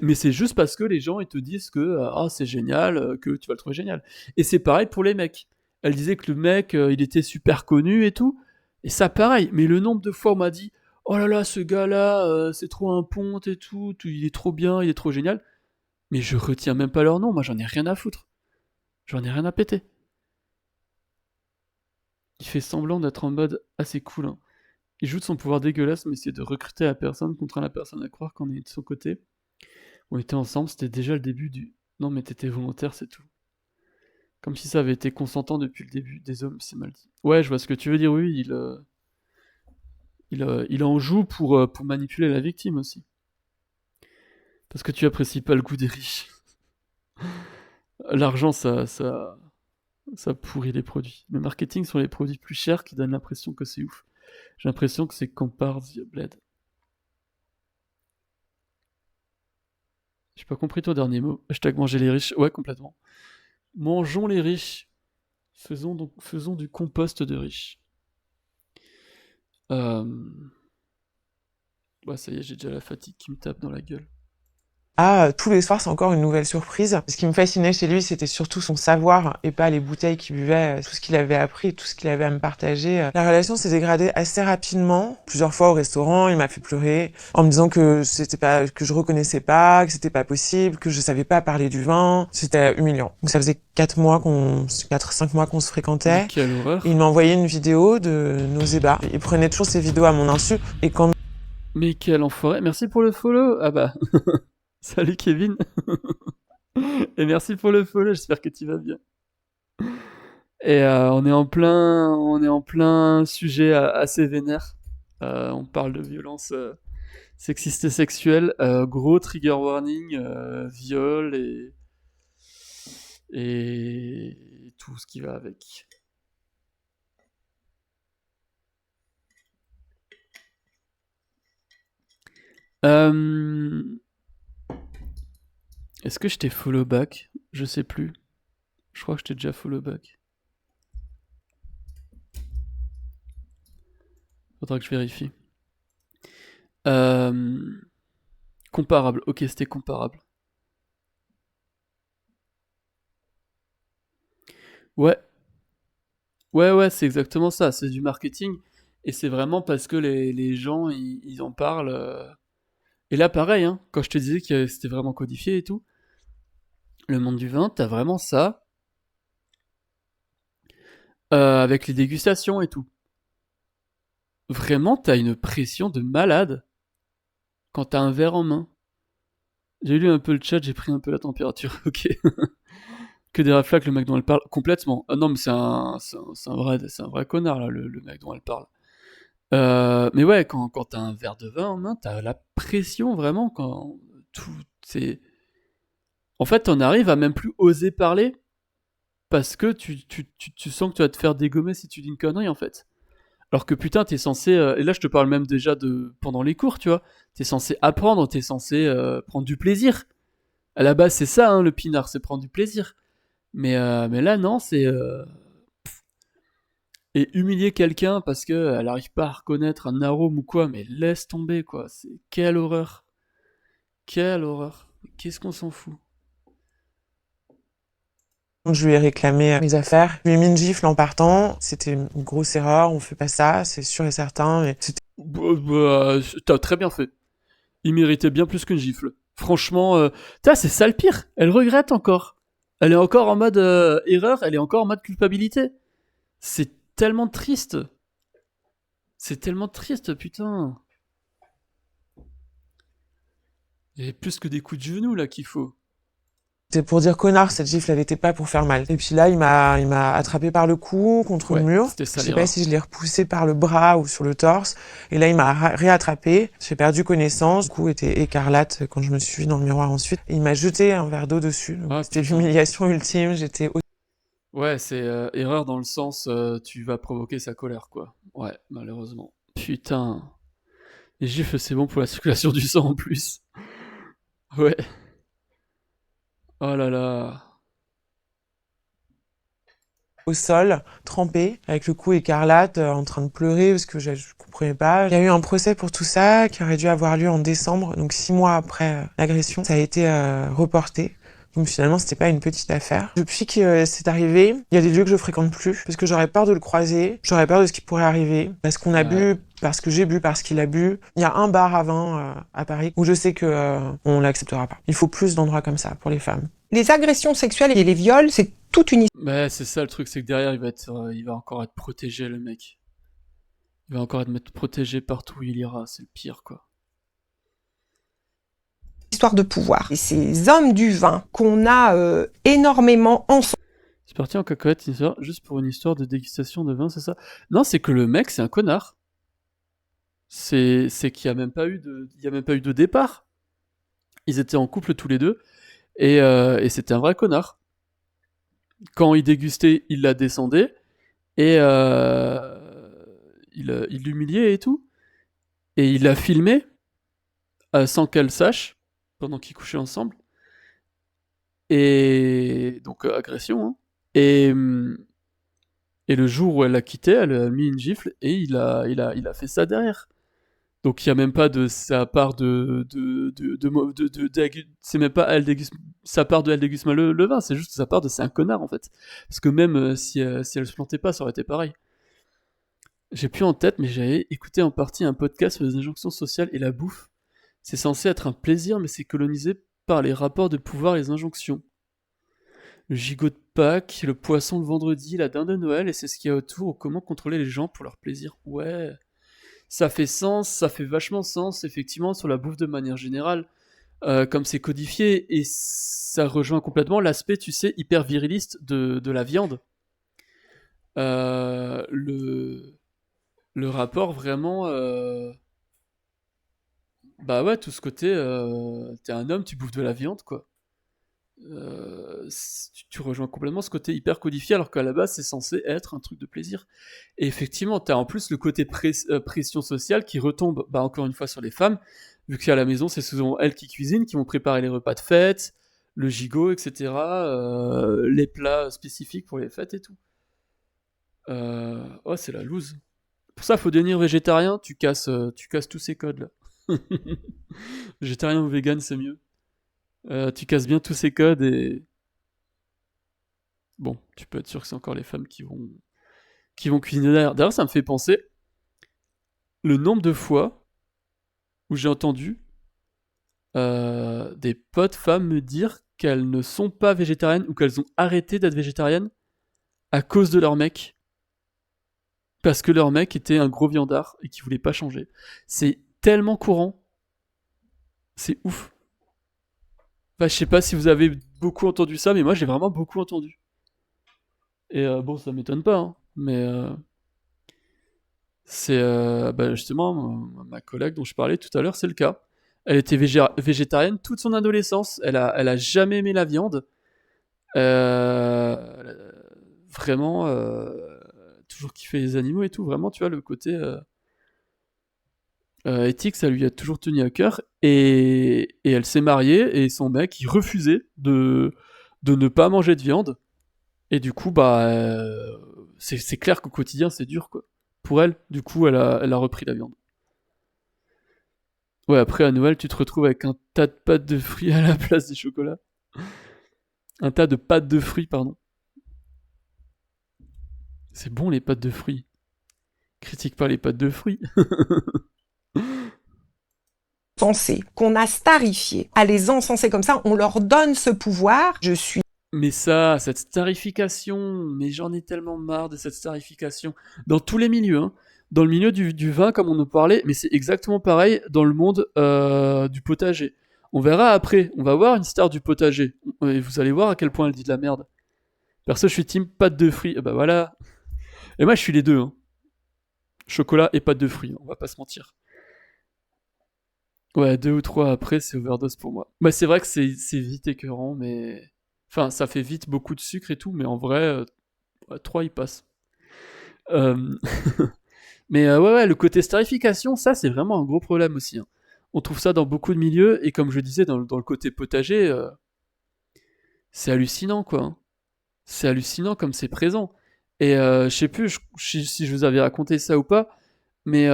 Mais c'est juste parce que les gens ils te disent que c'est génial, que tu vas le trouver génial. Et c'est pareil pour les mecs. Elle disait que le mec il était super connu et tout. Et ça pareil. Mais le nombre de fois on m'a dit oh là là ce gars-là c'est trop un ponte et tout, il est trop bien, il est trop génial. Mais je retiens même pas leur nom. Moi j'en ai rien à foutre. J'en ai rien à péter. Il fait semblant d'être en mode assez cool. Hein. Il joue de son pouvoir dégueulasse mais c'est de recruter la personne, contraint la personne à croire qu'on est de son côté. On était ensemble, c'était déjà le début du... Non mais t'étais volontaire, c'est tout. Comme si ça avait été consentant depuis le début. Des hommes, c'est mal dit. Ouais, je vois ce que tu veux dire, oui, il en joue pour manipuler la victime aussi. Parce que tu apprécies pas le goût des riches. L'argent, ça pourrit les produits. Le marketing sont les produits plus chers qui donnent l'impression que c'est ouf. J'ai l'impression que c'est Compare the Bled. J'ai pas compris ton dernier mot. Hashtag manger les riches. Ouais, complètement. Mangeons les riches. Faisons du compost de riches. Ouais, ça y est, j'ai déjà la fatigue qui me tape dans la gueule. Tous les soirs, c'est encore une nouvelle surprise. Ce qui me fascinait chez lui, c'était surtout son savoir et pas les bouteilles qu'il buvait, tout ce qu'il avait appris, tout ce qu'il avait à me partager. La relation s'est dégradée assez rapidement. Plusieurs fois au restaurant, il m'a fait pleurer en me disant que que je reconnaissais pas, que c'était pas possible, que je savais pas parler du vin. C'était humiliant. Donc ça faisait 4-5 mois qu'on se fréquentait. Mais quelle horreur. Et il m'a envoyé une vidéo de nos ébats. Il prenait toujours ses vidéos à mon insu et quand Mais quel enfoiré. Merci pour le follow. Ah bah. Salut Kevin. Et merci pour le follow, j'espère que tu vas bien. Et on est en plein sujet assez vénère. On parle de violence sexiste et sexuelle. Gros trigger warning, viol et tout ce qui va avec. Est-ce que je t'ai follow back? Je sais plus. Je crois que je t'ai déjà follow back. Faudra que je vérifie. Comparable. Ok, c'était comparable. Ouais. Ouais, c'est exactement ça. C'est du marketing. Et c'est vraiment parce que les gens, ils en parlent. Et là, pareil, hein, quand je te disais que c'était vraiment codifié et tout, le monde du vin, t'as vraiment ça. Avec les dégustations et tout. Vraiment, t'as une pression de malade quand t'as un verre en main. J'ai lu un peu le chat, j'ai pris un peu la température, ok. Que des raflaques, le mec dont elle parle, complètement. Ah non, mais c'est un vrai connard, là, le mec dont elle parle. Mais ouais, quand t'as un verre de vin en main, t'as la pression, vraiment, quand tout, c'est... En fait, t'en arrives à même plus oser parler, parce que tu sens que tu vas te faire dégommer si tu dis une connerie, en fait. Alors que putain, t'es censé... et là, je te parle même déjà de pendant les cours, tu vois. T'es censé apprendre, t'es censé prendre du plaisir. À la base, c'est ça, hein, le pinard, c'est prendre du plaisir. Mais là, non, c'est... Et humilier quelqu'un parce qu'elle n'arrive pas à reconnaître un arôme ou quoi, mais laisse tomber, quoi. C'est... Quelle horreur. Quelle horreur. Qu'est-ce qu'on s'en fout. je lui ai réclamé mes affaires, je lui ai mis une gifle en partant. C'était une grosse erreur, on fait pas ça, c'est sûr et certain. Mais c'était T'as très bien fait. Il méritait bien plus qu'une gifle. Franchement, c'est ça le pire. Elle regrette encore. Elle est encore en mode erreur, elle est encore en mode culpabilité. C'est tellement triste. C'est tellement triste, putain. Il y a plus que des coups de genoux là qu'il faut. C'était pour dire connard, cette gifle, elle était pas pour faire mal. Et puis là, il m'a attrapé par le cou contre le mur. C'était ça, Je sais pas si je l'ai repoussé par le bras ou sur le torse. Et là, il m'a réattrapé. J'ai perdu connaissance. Le cou était écarlate quand je me suis vue dans le miroir ensuite. Et il m'a jeté un verre d'eau dessus. Donc, c'était l'humiliation ultime. J'étais... Ouais, c'est erreur dans le sens tu vas provoquer sa colère, quoi. Ouais, malheureusement. Putain. Les gifles, c'est bon pour la circulation du sang en plus. Ouais. Oh là là. Au sol, trempé, avec le cou écarlate, en train de pleurer parce que je comprenais pas. Il y a eu un procès pour tout ça qui aurait dû avoir lieu en décembre, donc 6 mois après l'agression. Ça a été reporté. Donc finalement, c'était pas une petite affaire. Depuis que c'est arrivé, il y a des lieux que je fréquente plus parce que j'aurais peur de le croiser, j'aurais peur de ce qui pourrait arriver, parce qu'on a bu, parce que j'ai bu, parce qu'il a bu. Il y a un bar à vin à Paris où je sais que on l'acceptera pas. Il faut plus d'endroits comme ça pour les femmes. Les agressions sexuelles et les viols, c'est toute une Mais c'est ça le truc, c'est que derrière il va encore être protégé, le mec. Il va encore être protégé partout où il ira, c'est le pire, quoi. histoire de pouvoir. Et ces hommes du vin qu'on a énormément ensemble. C'est parti en cacahuète, juste pour une histoire de dégustation de vin, c'est ça? Non, c'est que le mec, c'est un connard. C'est qu'il y a même pas eu de départ. Ils étaient en couple tous les deux, et c'était un vrai connard. Quand il dégustait, il la descendait, et il l'humiliait et tout. Et il la filmait sans qu'elle sache, pendant qu'ils couchaient ensemble. Et donc, agression, hein. Et, et le jour où elle l'a quitté, elle a mis une gifle, et il a fait ça derrière. Donc il n'y a même pas de sa part c'est même pas elle déguste, sa part de elle déguste mal le vin, c'est juste sa part de c'est un connard en fait. Parce que même si elle se plantait pas, ça aurait été pareil. J'ai plus en tête, mais j'avais écouté en partie un podcast sur les injonctions sociales et la bouffe. C'est censé être un plaisir, mais c'est colonisé par les rapports de pouvoir et les injonctions. Le gigot de Pâques, le poisson le vendredi, la dinde de Noël, et c'est ce qu'il y a autour, ou comment contrôler les gens pour leur plaisir. Ouais, ça fait sens, ça fait vachement sens, effectivement, sur la bouffe de manière générale, comme c'est codifié, et ça rejoint complètement l'aspect, tu sais, hyper viriliste de la viande. Le rapport vraiment... bah ouais, tout ce côté, t'es un homme, tu bouffes de la viande, quoi. Tu rejoins complètement ce côté hyper codifié, alors qu'à la base, c'est censé être un truc de plaisir. Et effectivement, t'as en plus le côté pression sociale qui retombe, bah, encore une fois, sur les femmes, vu qu'à la maison, c'est souvent elles qui cuisinent, qui vont préparer les repas de fête, le gigot, etc., les plats spécifiques pour les fêtes et tout. Oh, c'est la loose. Pour ça, faut devenir végétarien, tu casses tous ces codes, là. Végétarien ou vegan, c'est mieux. Tu casses bien tous ces codes et... Bon, tu peux être sûr que c'est encore les femmes qui vont cuisiner derrière. D'ailleurs, ça me fait penser le nombre de fois où j'ai entendu des potes femmes me dire qu'elles ne sont pas végétariennes ou qu'elles ont arrêté d'être végétariennes à cause de leur mec. Parce que leur mec était un gros viandard et qu'il voulait pas changer. C'est tellement courant. C'est ouf. Enfin, je sais pas si vous avez beaucoup entendu ça, mais moi j'ai vraiment beaucoup entendu. Et bon, ça m'étonne pas, hein, mais c'est bah, justement ma collègue dont je parlais tout à l'heure, c'est le cas. Elle était végétarienne toute son adolescence. Elle a jamais aimé la viande. Elle a vraiment toujours kiffé les animaux et tout. Vraiment, tu vois, le côté éthique, ça lui a toujours tenu à cœur. Et elle s'est mariée et son mec, il refusait de ne pas manger de viande. Et du coup, bah, c'est clair qu'au quotidien, c'est dur, quoi. Pour elle, du coup, elle a repris la viande. Ouais, après, à Noël, tu te retrouves avec un tas de pâtes de fruits à la place des chocolats. Un tas de pâtes de fruits, pardon. C'est bon, les pâtes de fruits. Critique pas les pâtes de fruits. Pensées qu'on a starifiées, à les encenser comme ça, on leur donne ce pouvoir. Je suis Mais ça, cette starification, mais j'en ai tellement marre de cette starification. Dans tous les milieux, hein. Dans le milieu du vin, comme on en parlait, mais c'est exactement pareil dans le monde du potager. On verra après, on va voir une star du potager. Et vous allez voir à quel point elle dit de la merde. Perso, je suis team pâte de fruits. Bah voilà. Et moi, je suis les deux, hein. Chocolat et pâte de fruits, on va pas se mentir. Ouais, 2 ou 3 après, c'est overdose pour moi. Bah, c'est vrai que c'est vite écœurant, mais... Enfin, ça fait vite beaucoup de sucre et tout, mais en vrai, 3, il passe. Euh, Mais ouais, le côté starification, ça, c'est vraiment un gros problème aussi, hein. On trouve ça dans beaucoup de milieux, et comme je disais, dans le côté potager, c'est hallucinant, quoi, hein. C'est hallucinant comme c'est présent. Et je sais plus si je vous avais raconté ça ou pas, mais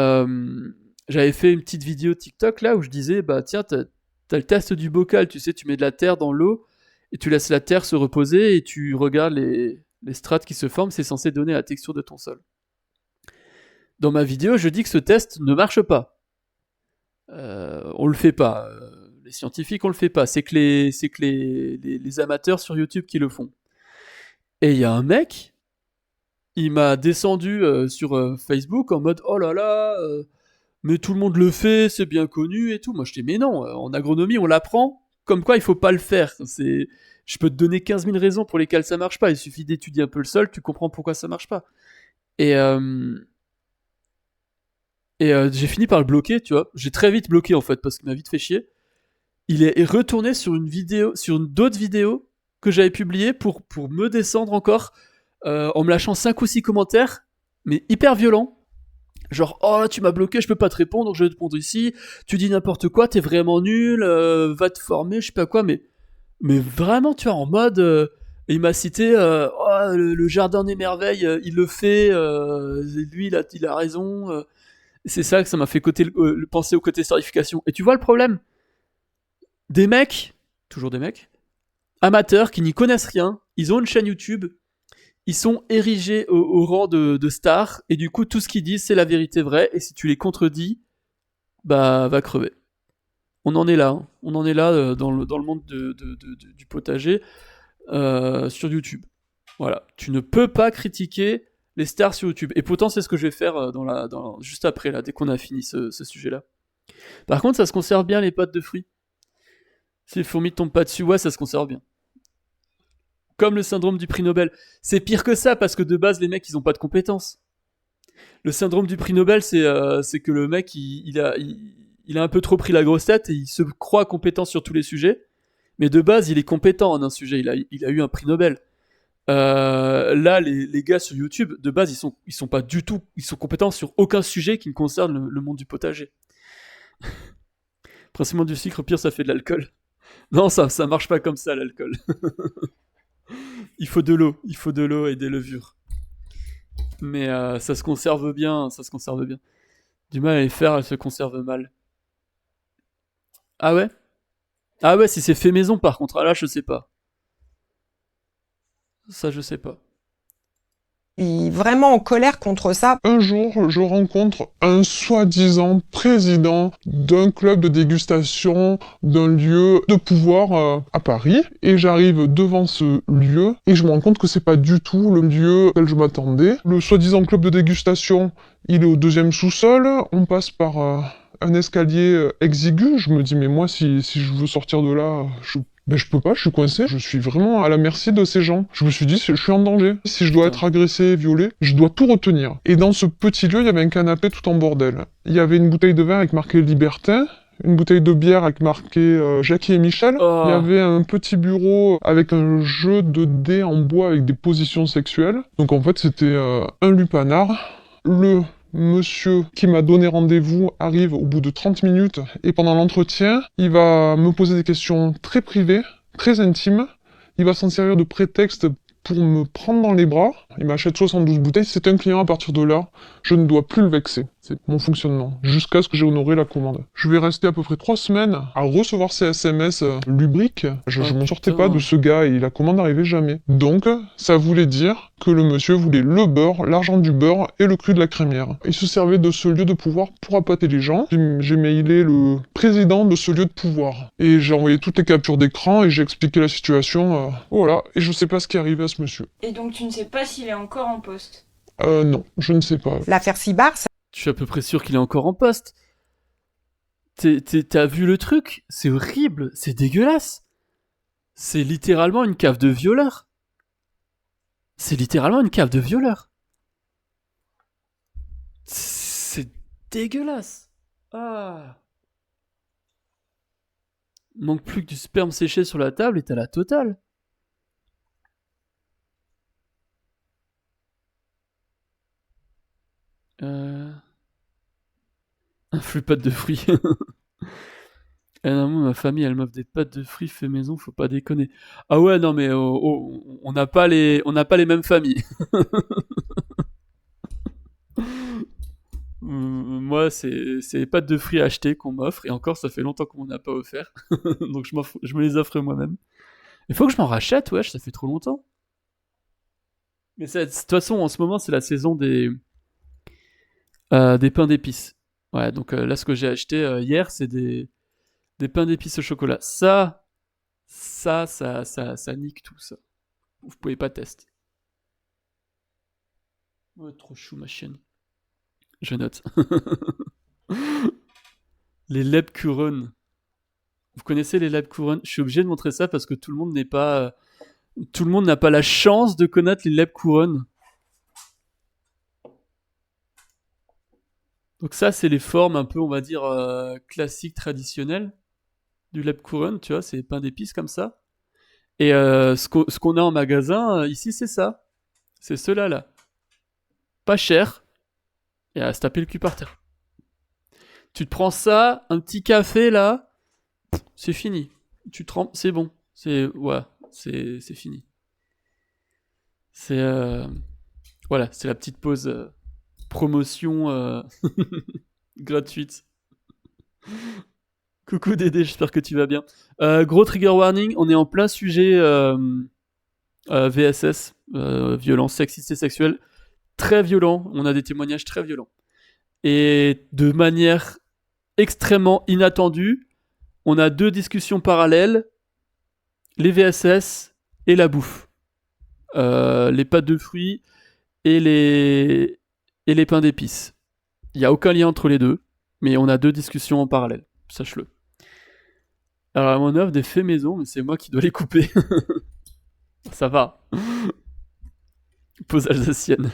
j'avais fait une petite vidéo TikTok là où je disais, bah tiens, t'as le test du bocal, tu sais, tu mets de la terre dans l'eau et tu laisses la terre se reposer et tu regardes les strates qui se forment, c'est censé donner la texture de ton sol. Dans ma vidéo, je dis que ce test ne marche pas. On le fait pas. Les scientifiques, on le fait pas. C'est que les amateurs sur YouTube qui le font. Et il y a un mec, il m'a descendu sur Facebook en mode oh là là, mais tout le monde le fait, c'est bien connu et tout. Moi je dis mais non, en agronomie on l'apprend, comme quoi il faut pas le faire. Je peux te donner 15 000 raisons pour lesquelles ça marche pas, il suffit d'étudier un peu le sol, tu comprends pourquoi ça marche pas. Et, j'ai fini par le bloquer, tu vois. J'ai très vite bloqué en fait, parce qu'il m'a vite fait chier. il est retourné sur une vidéo, sur d'autres vidéos que j'avais publiées pour me descendre encore, en me lâchant 5 ou 6 commentaires, mais hyper violents. Genre, oh, tu m'as bloqué, je peux pas te répondre, donc je vais te répondre ici. Tu dis n'importe quoi, t'es vraiment nul, va te former, je sais pas quoi, mais vraiment, tu vois, en mode. Et il m'a cité, oh, le jardin des merveilles, il le fait, lui, il a raison. C'est ça que ça m'a fait penser au côté starification. Et tu vois le problème? Des mecs, toujours des mecs, amateurs qui n'y connaissent rien, ils ont une chaîne YouTube, ils sont érigés au rang de stars, et du coup, tout ce qu'ils disent, c'est la vérité vraie, et si tu les contredis, bah, va crever. On en est là, hein. On en est là dans le monde du potager sur YouTube. Voilà, tu ne peux pas critiquer les stars sur YouTube. Et pourtant, c'est ce que je vais faire juste après, là, dès qu'on a fini ce sujet-là. Par contre, ça se conserve bien, les pâtes de fruits. Si les fourmis ne tombent pas dessus, ouais, ça se conserve bien. Comme le syndrome du prix Nobel. C'est pire que ça, parce que de base, les mecs, ils n'ont pas de compétences. Le syndrome du prix Nobel, c'est que le mec, il a un peu trop pris la grosse tête, et il se croit compétent sur tous les sujets. Mais de base, il est compétent en un sujet. Il a eu un prix Nobel. Là, les gars sur YouTube, de base, ils sont pas du tout, ils sont compétents sur aucun sujet qui ne concerne le monde du potager. Principalement du sucre, pire, ça fait de l'alcool. Non, ça marche pas comme ça, l'alcool. Il faut de l'eau et des levures. Mais ça se conserve bien, Du mal à les faire, elles se conservent mal. Ah ouais? Ah ouais, si c'est fait maison, par contre, ah là, je sais pas. Ça, je sais pas. Vraiment en colère contre ça. Un jour, je rencontre un soi-disant président d'un club de dégustation d'un lieu de pouvoir à Paris, et j'arrive devant ce lieu et je me rends compte que c'est pas du tout le lieu auquel je m'attendais. Le soi-disant club de dégustation, il est au 2e sous-sol, on passe par un escalier exigu. Je me dis, mais moi, si je veux sortir de là, je peux pas, je suis coincé, je suis vraiment à la merci de ces gens. Je me suis dit, je suis en danger. Si je dois être agressé, violé, je dois tout retenir. Et dans ce petit lieu, il y avait un canapé tout en bordel. Il y avait une bouteille de vin avec marqué Libertin, une bouteille de bière avec marqué Jackie et Michel. Oh. Il y avait un petit bureau avec un jeu de dés en bois avec des positions sexuelles. Donc en fait, c'était un lupanar. Le monsieur qui m'a donné rendez-vous arrive au bout de 30 minutes, et pendant l'entretien, il va me poser des questions très privées, très intimes. Il va s'en servir de prétexte pour me prendre dans les bras. Il m'achète 72 bouteilles. C'est un client à partir de là. Je ne dois plus le vexer. C'est mon fonctionnement. Jusqu'à ce que j'ai honoré la commande. Je vais rester à peu près 3 semaines à recevoir ces SMS lubriques. Je m'en sortais pas de ce gars, et la commande n'arrivait jamais. Donc, ça voulait dire que le monsieur voulait le beurre, l'argent du beurre et le cru de la crémière. Il se servait de ce lieu de pouvoir pour appâter les gens. J'ai mailé le président de ce lieu de pouvoir. Et j'ai envoyé toutes les captures d'écran et j'ai expliqué la situation. Voilà. Et je sais pas ce qui est arrivé à ce monsieur. Et donc tu ne sais pas s'il est encore en poste? Non, je ne sais pas. L'affaire Cibar, Je suis à peu près sûr qu'il est encore en poste. T'as vu le truc? C'est horrible, c'est dégueulasse. C'est littéralement une cave de violeurs. C'est littéralement une cave de violeurs. C'est dégueulasse. Ah. Manque plus que du sperme séché sur la table et t'as la totale. Un flux pâte de fruits. Eh non, moi, ma famille, elle m'offre des pâtes de fruits fait maison, faut pas déconner. Ah ouais, non mais on n'a pas les mêmes familles. Moi, c'est les pâtes de fruits achetées qu'on m'offre, et encore, ça fait longtemps qu'on m'en a pas offert. Donc je me les offre moi-même. Il faut que je m'en rachète, wesh, ça fait trop longtemps. Mais de toute façon, en ce moment, c'est la saison des pains d'épices. Ouais, donc là, ce que j'ai acheté hier, c'est des pains d'épices au chocolat. Ça nique tout, ça. Vous pouvez pas tester. Ouais, trop chou, ma chienne. Je note. Les Lebkuchen. Vous connaissez les Lebkuchen? Je suis obligé de montrer ça parce que tout le monde n'a pas la chance de connaître les Lebkuchen. Donc ça, c'est les formes un peu, on va dire, classiques, traditionnelles. du lait couronne, tu vois, c'est pain d'épices comme ça. Et ce qu'on a en magasin, ici, c'est ça. C'est ceux-là, là. Pas cher, et à se taper le cul par terre. Tu te prends ça, un petit café, là, c'est fini. Tu trempes, c'est bon. C'est fini. C'est voilà, c'est la petite pause promotion gratuite. Coucou Dédé, j'espère que tu vas bien. Gros trigger warning, on est en plein sujet VSS, violence sexiste et sexuelle, très violent. On a des témoignages très violents. Et de manière extrêmement inattendue, on a 2 discussions parallèles, les VSS et la bouffe. Les pâtes de fruits et les pains d'épices. Il n'y a aucun lien entre les deux, mais on a 2 discussions en parallèle, sache-le. Alors, on offre des faits maison, mais c'est moi qui dois les couper. Ça va. Pause alsacienne.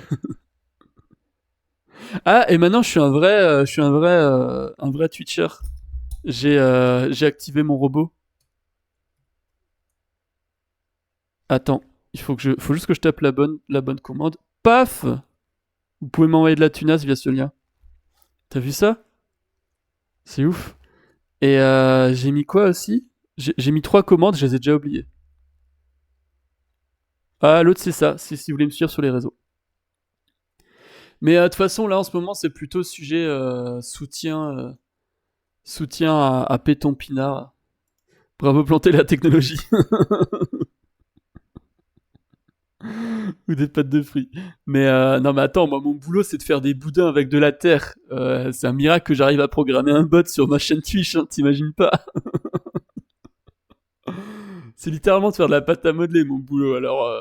Ah, et maintenant, je suis un vrai Twitcher. J'ai activé mon robot. Attends, faut juste que je tape la bonne commande. Paf! Vous pouvez m'envoyer de la tunasse via ce lien. T'as vu ça? C'est ouf. Et j'ai mis quoi aussi? J'ai mis 3 commandes, je les ai déjà oubliées. Ah, l'autre c'est ça, si vous voulez me suivre sur les réseaux. Mais de toute façon, là en ce moment, c'est plutôt sujet soutien à Péton Pinard. Bravo planter la technologie. Ou des pâtes de fruits. Mais non, mais attends, moi mon boulot c'est de faire des boudins avec de la terre. C'est un miracle que j'arrive à programmer un bot sur ma chaîne Twitch, hein, t'imagines pas? C'est littéralement de faire de la pâte à modeler mon boulot, alors.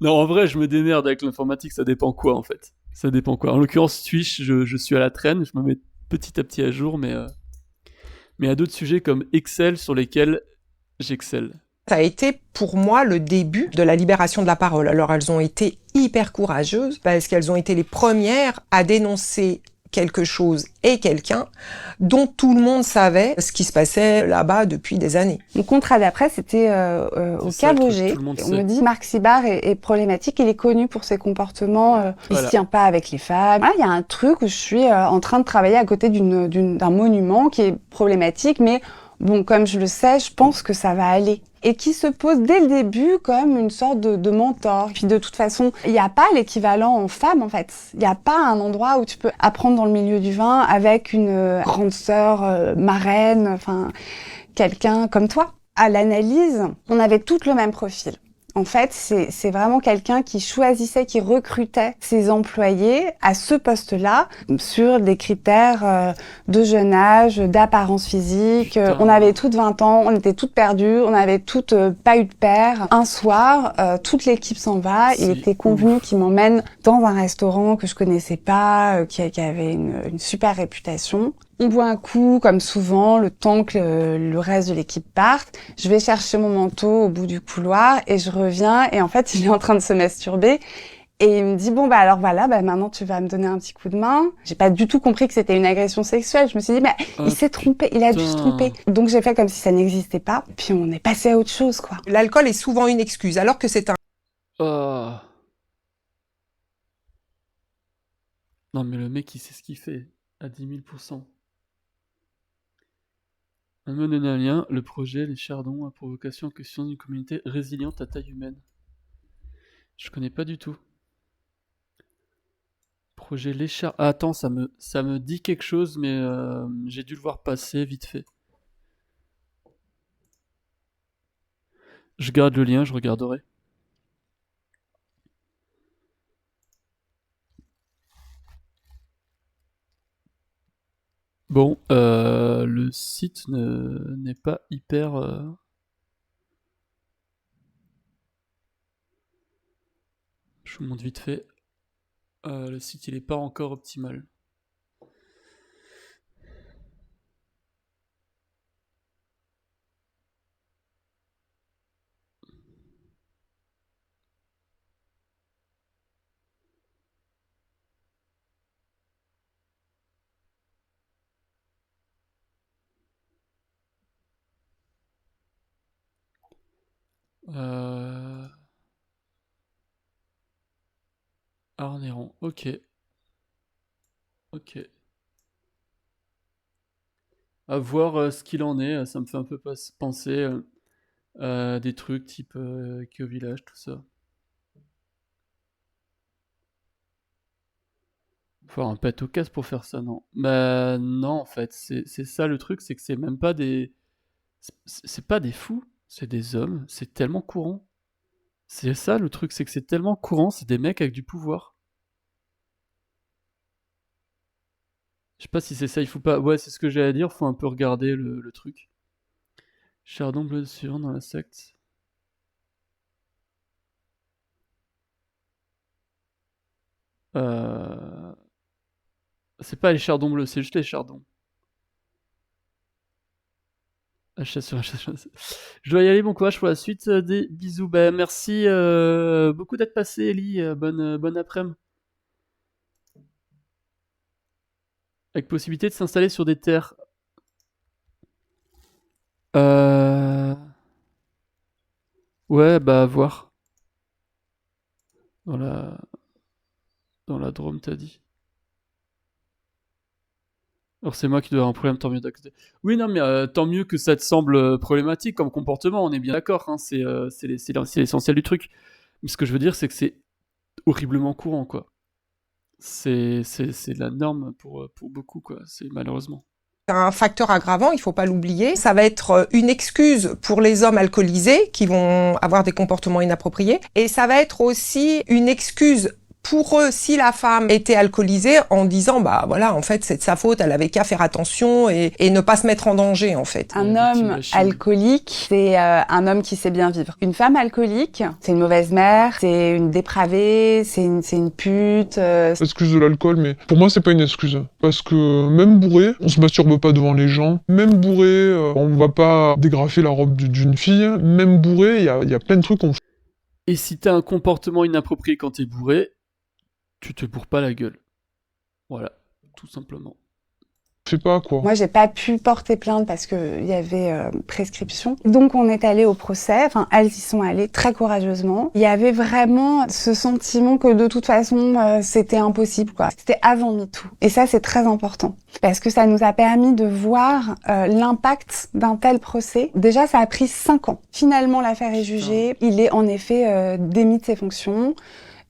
Non, en vrai, je me démerde avec l'informatique, ça dépend quoi en fait. Ça dépend quoi. En l'occurrence, Twitch, je suis à la traîne, je me mets petit à petit à jour, mais il y a d'autres sujets comme Excel sur lesquels j'excelle. Ça a été pour moi le début de la libération de la parole. Alors elles ont été hyper courageuses parce qu'elles ont été les premières à dénoncer quelque chose et quelqu'un dont tout le monde savait ce qui se passait là-bas depuis des années. Mon contrat d'après, c'était au C'est ça, le truc, Cabogé. tout le monde On sait. me dit Marc Sibard est problématique, il est connu pour ses comportements, il Voilà. se tient pas avec les femmes. Là, il y a un truc où je suis en train de travailler à côté d'un monument qui est problématique, mais bon, comme je le sais, je pense que ça va aller. Et qui se pose dès le début comme une sorte de mentor. Puis de toute façon, il n'y a pas l'équivalent en femme, en fait. Il n'y a pas un endroit où tu peux apprendre dans le milieu du vin avec une grande sœur, marraine, enfin, quelqu'un comme toi. À l'analyse, on avait toutes le même profil. En fait, c'est vraiment quelqu'un qui choisissait, qui recrutait ses employés à ce poste-là sur des critères de jeune âge, d'apparence physique. Putain. On avait toutes 20 ans, on était toutes perdues, on avait toutes pas eu de père. Un soir, toute l'équipe s'en va. Il C'est était convenu qu'il m'emmène dans un restaurant que je connaissais pas, qui avait une super réputation. On boit un coup, comme souvent, le temps que le reste de l'équipe parte. Je vais chercher mon manteau au bout du couloir et je reviens. Et en fait, il est en train de se masturber. Et il me dit, bon, bah alors voilà, bah maintenant tu vas me donner un petit coup de main. J'ai pas du tout compris que c'était une agression sexuelle. Je me suis dit, mais il s'est trompé, il a dû se tromper. Donc j'ai fait comme si ça n'existait pas. Puis on est passé à autre chose, quoi. L'alcool est souvent une excuse, alors que c'est un Oh. Non, mais le mec, il sait ce qu'il fait. À 10 000%. Un mot donné un lien, le projet Les Chardons a pour vocation en question d'une communauté résiliente à taille humaine. Je connais pas du tout. Projet Les Chardons. Ah, attends, ça me dit quelque chose, mais j'ai dû le voir passer vite fait. Je garde le lien, je regarderai. Bon, le site n'est pas hyper... Je vous montre vite fait. Le site, il est pas encore optimal. Euh... Arnéron, ok. Ok. À voir ce qu'il en est, ça me fait un peu penser à des trucs type qui au village, tout ça. Faut avoir un pet au casse pour faire ça, non? Bah non, en fait, c'est ça le truc, c'est que c'est même pas des... C'est pas des fous, c'est des hommes, c'est tellement courant. C'est ça le truc, c'est que c'est tellement courant, c'est des mecs avec du pouvoir. Je sais pas si c'est ça, il faut pas... Ouais, c'est ce que j'ai à dire, faut un peu regarder le truc. Chardon bleu suivant dans la secte. Euh... C'est pas les chardons bleus, c'est juste les chardons. Je dois y aller, bon courage pour la suite. Des bisous. Bah, merci beaucoup d'être passé, Ellie. Bonne après-midi. Avec possibilité de s'installer sur des terres. Euh... Ouais, bah, à voir. Dans la... Dans la Drôme, t'as dit. Alors c'est moi qui dois avoir un problème, tant mieux d'accepter. Oui, non, mais tant mieux que ça te semble problématique comme comportement, on est bien d'accord, hein, c'est l'essentiel du truc. Mais ce que je veux dire, c'est que c'est horriblement courant, quoi. C'est la norme pour beaucoup, quoi. C'est malheureusement. Un facteur aggravant, il faut pas l'oublier. Ça va être une excuse pour les hommes alcoolisés qui vont avoir des comportements inappropriés. Et ça va être aussi une excuse pour eux si la femme était alcoolisée en disant bah voilà en fait c'est de sa faute, elle avait qu'à faire attention et ne pas se mettre en danger en fait. Un homme alcoolique, c'est un homme qui sait bien vivre. Une femme alcoolique, c'est une mauvaise mère, c'est une dépravée, c'est une pute. Excuse de l'alcool, mais pour moi c'est pas une excuse. Parce que même bourré, on se masturbe pas devant les gens. Même bourré, on va pas dégrafer la robe d'une fille. Même bourré, il y a plein de trucs qu'on fait. Et si t'as un comportement inapproprié quand t'es bourré, tu te bourres pas la gueule. Voilà, tout simplement. Fait pas quoi. Moi, j'ai pas pu porter plainte parce que il y avait prescription. Donc, on est allé au procès. Enfin, elles y sont allées très courageusement. Il y avait vraiment ce sentiment que de toute façon, c'était impossible, quoi. C'était avant MeToo. Et ça, c'est très important parce que ça nous a permis de voir l'impact d'un tel procès. Déjà, ça a pris 5 ans. Finalement, l'affaire est jugée. Il est en effet démis de ses fonctions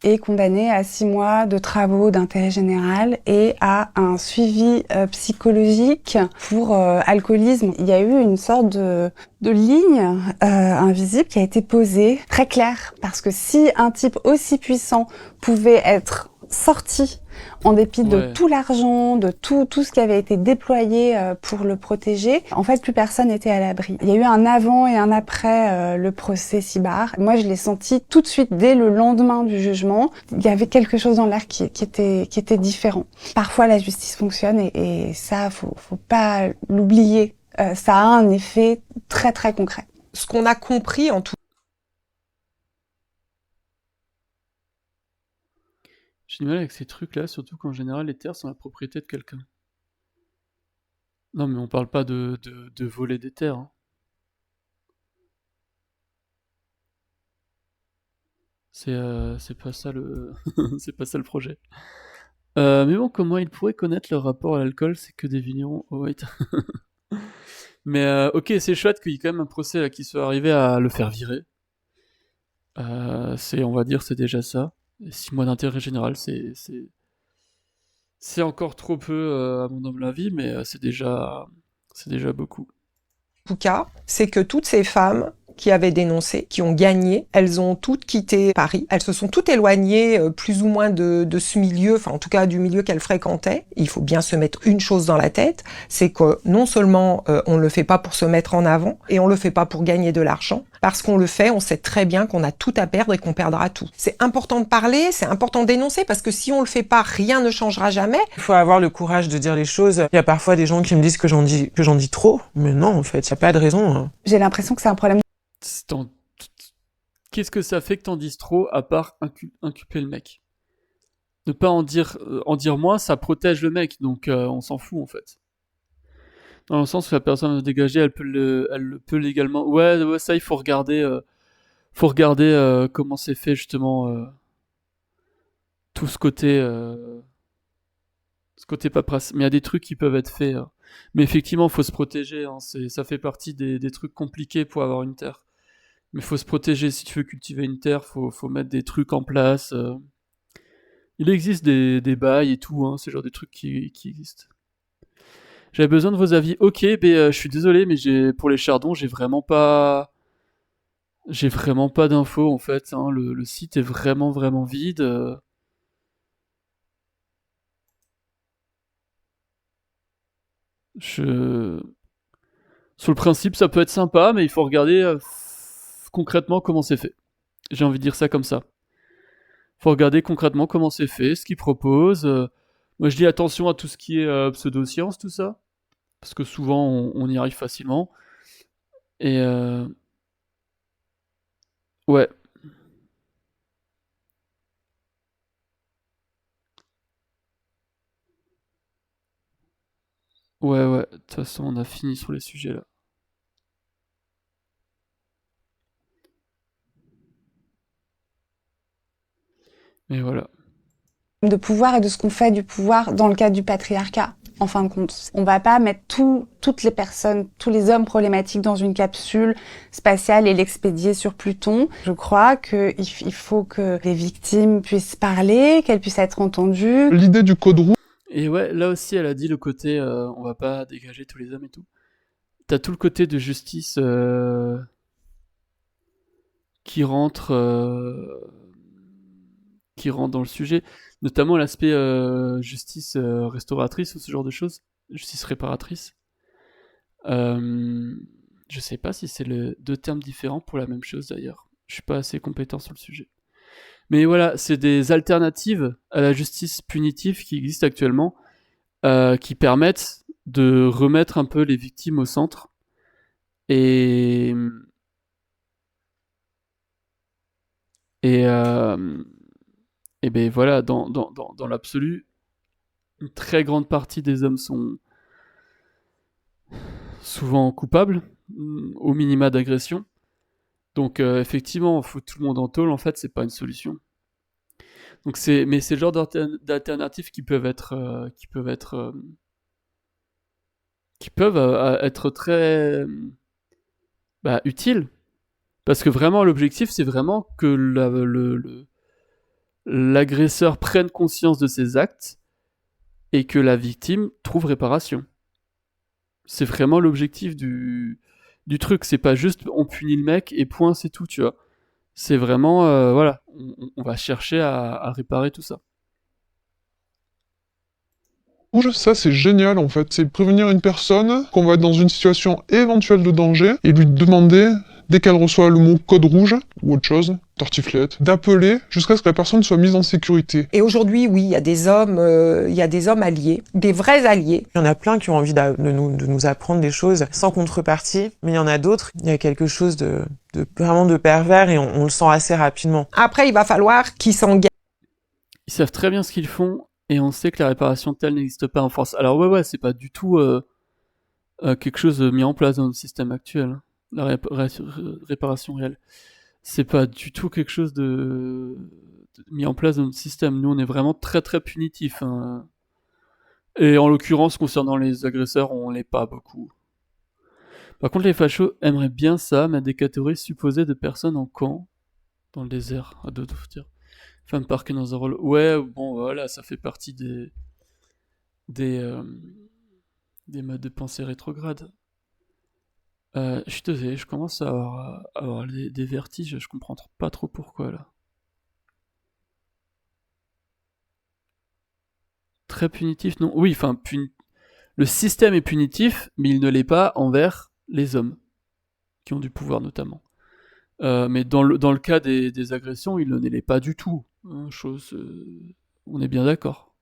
et condamné à 6 mois de travaux d'intérêt général et à un suivi psychologique pour alcoolisme. Il y a eu une sorte de ligne invisible qui a été posée, très claire, parce que si un type aussi puissant pouvait être sorti en dépit de tout l'argent, de tout ce qui avait été déployé pour le protéger, en fait, plus personne n'était à l'abri. Il y a eu un avant et un après le procès Sibard. Moi, je l'ai senti tout de suite, dès le lendemain du jugement. Il y avait quelque chose dans l'air qui était différent. Parfois, la justice fonctionne et ça, faut pas l'oublier. Ça a un effet très, très concret. Ce qu'on a compris, en tout J'ai du mal avec ces trucs-là, surtout qu'en général, les terres sont la propriété de quelqu'un. Non, mais on parle pas de voler des terres. Hein. C'est pas ça le... c'est pas ça le projet. Mais bon, comment ils pourraient connaître leur rapport à l'alcool, c'est que des vignerons... Oh, wait. Mais ok, c'est chouette qu'il y ait quand même un procès là, qui soit arrivé à le faire virer. On va dire, c'est déjà ça. 6 mois d'intérêt général, c'est encore trop peu à mon humble avis, mais c'est déjà beaucoup. En tout cas, c'est que toutes ces femmes qui avaient dénoncé, qui ont gagné, elles ont toutes quitté Paris. Elles se sont toutes éloignées plus ou moins de ce milieu, enfin en tout cas du milieu qu'elles fréquentaient. Il faut bien se mettre une chose dans la tête, c'est que non seulement on le fait pas pour se mettre en avant, et on le fait pas pour gagner de l'argent, parce qu'on le fait, on sait très bien qu'on a tout à perdre et qu'on perdra tout. C'est important de parler, c'est important de dénoncer, parce que si on le fait pas, rien ne changera jamais. Il faut avoir le courage de dire les choses. Il y a parfois des gens qui me disent que j'en dis trop, mais non, en fait, il n'y a pas de raison. Hein. J'ai l'impression que c'est un problème. Qu'est-ce que ça fait que t'en dises trop, à part inculper le mec? Ne pas en dire moins, ça protège le mec, donc on s'en fout en fait. Dans le sens où la personne dégagée, elle le peut légalement. Ouais, ça il faut regarder Faut regarder comment c'est fait justement tout ce côté paperasse. Mais il y a des trucs qui peuvent être faits. Mais effectivement, faut se protéger. Hein. Ça fait partie des trucs compliqués pour avoir une terre. Mais faut se protéger. Si tu veux cultiver une terre, faut mettre des trucs en place. Il existe des bails et tout. Hein, ce genre de trucs qui existent. J'avais besoin de vos avis. Ok, je suis désolé, mais pour les chardons, j'ai vraiment pas d'infos en fait. Hein. Le site est vraiment vraiment vide. Je... Sur le principe, ça peut être sympa, mais il faut regarder concrètement comment c'est fait. J'ai envie de dire ça comme ça. Faut regarder concrètement comment c'est fait, ce qu'ils proposent. Moi, je dis attention à tout ce qui est pseudoscience, tout ça, parce que souvent on y arrive facilement. Et ouais, ouais. De toute façon, on a fini sur les sujets là. Et voilà. De pouvoir et de ce qu'on fait du pouvoir dans le cadre du patriarcat. En fin de compte, on va pas mettre toutes les personnes, tous les hommes problématiques dans une capsule spatiale et l'expédier sur Pluton. Je crois qu'il faut que les victimes puissent parler, qu'elles puissent être entendues. L'idée du code rouge, Et ouais, là aussi, elle a dit le côté on va pas dégager tous les hommes et tout. T'as tout le côté de justice qui rentre dans le sujet, notamment l'aspect justice restauratrice ou ce genre de choses, justice réparatrice. Je sais pas si c'est deux termes différents pour la même chose d'ailleurs. Je suis pas assez compétent sur le sujet. Mais voilà, c'est des alternatives à la justice punitive qui existent actuellement, qui permettent de remettre un peu les victimes au centre. Et ben voilà, dans l'absolu, une très grande partie des hommes sont souvent coupables, au minima d'agression. Donc effectivement, foutre tout le monde en tôle, en fait, c'est pas une solution. Donc mais c'est le genre d'alternatives qui peuvent être être très utiles. Parce que vraiment, l'objectif, c'est vraiment que l'agresseur prenne conscience de ses actes et que la victime trouve réparation. C'est vraiment l'objectif du truc. C'est pas juste on punit le mec et point, c'est tout, tu vois. C'est vraiment, voilà, on va chercher à réparer tout ça. ça c'est génial en fait. C'est prévenir une personne qu'on va être dans une situation éventuelle de danger et lui demander, dès qu'elle reçoit le mot code rouge ou autre chose, tartiflette, d'appeler jusqu'à ce que la personne soit mise en sécurité. Et aujourd'hui, oui, il y a des hommes alliés, des vrais alliés. Il y en a plein qui ont envie de nous apprendre des choses sans contrepartie, mais il y en a d'autres, il y a quelque chose de vraiment de pervers et on le sent assez rapidement. Après, il va falloir qu'ils s'engagent. Ils savent très bien ce qu'ils font et on sait que la réparation telle n'existe pas en France. Alors ouais, c'est pas du tout quelque chose mis en place dans le système actuel. Hein. La réparation réelle. C'est pas du tout quelque chose de mis en place dans notre système. Nous, on est vraiment très très punitif. Hein. Et en l'occurrence, concernant les agresseurs, on l'est pas beaucoup. Par contre, les fachos aimeraient bien ça, mettre des catégories supposées de personnes en camp dans le désert, à d'autres dire. Femmes parquées dans un rôle. Ouais, bon, voilà, ça fait partie des modes de pensée rétrogrades. Je suis désolé, je commence à avoir des vertiges, je comprends pas trop pourquoi là. Très punitif, non? Oui, enfin, le système est punitif, mais il ne l'est pas envers les hommes, qui ont du pouvoir notamment. Mais dans le cas des agressions, il ne l'est pas du tout. Hein, on est bien d'accord.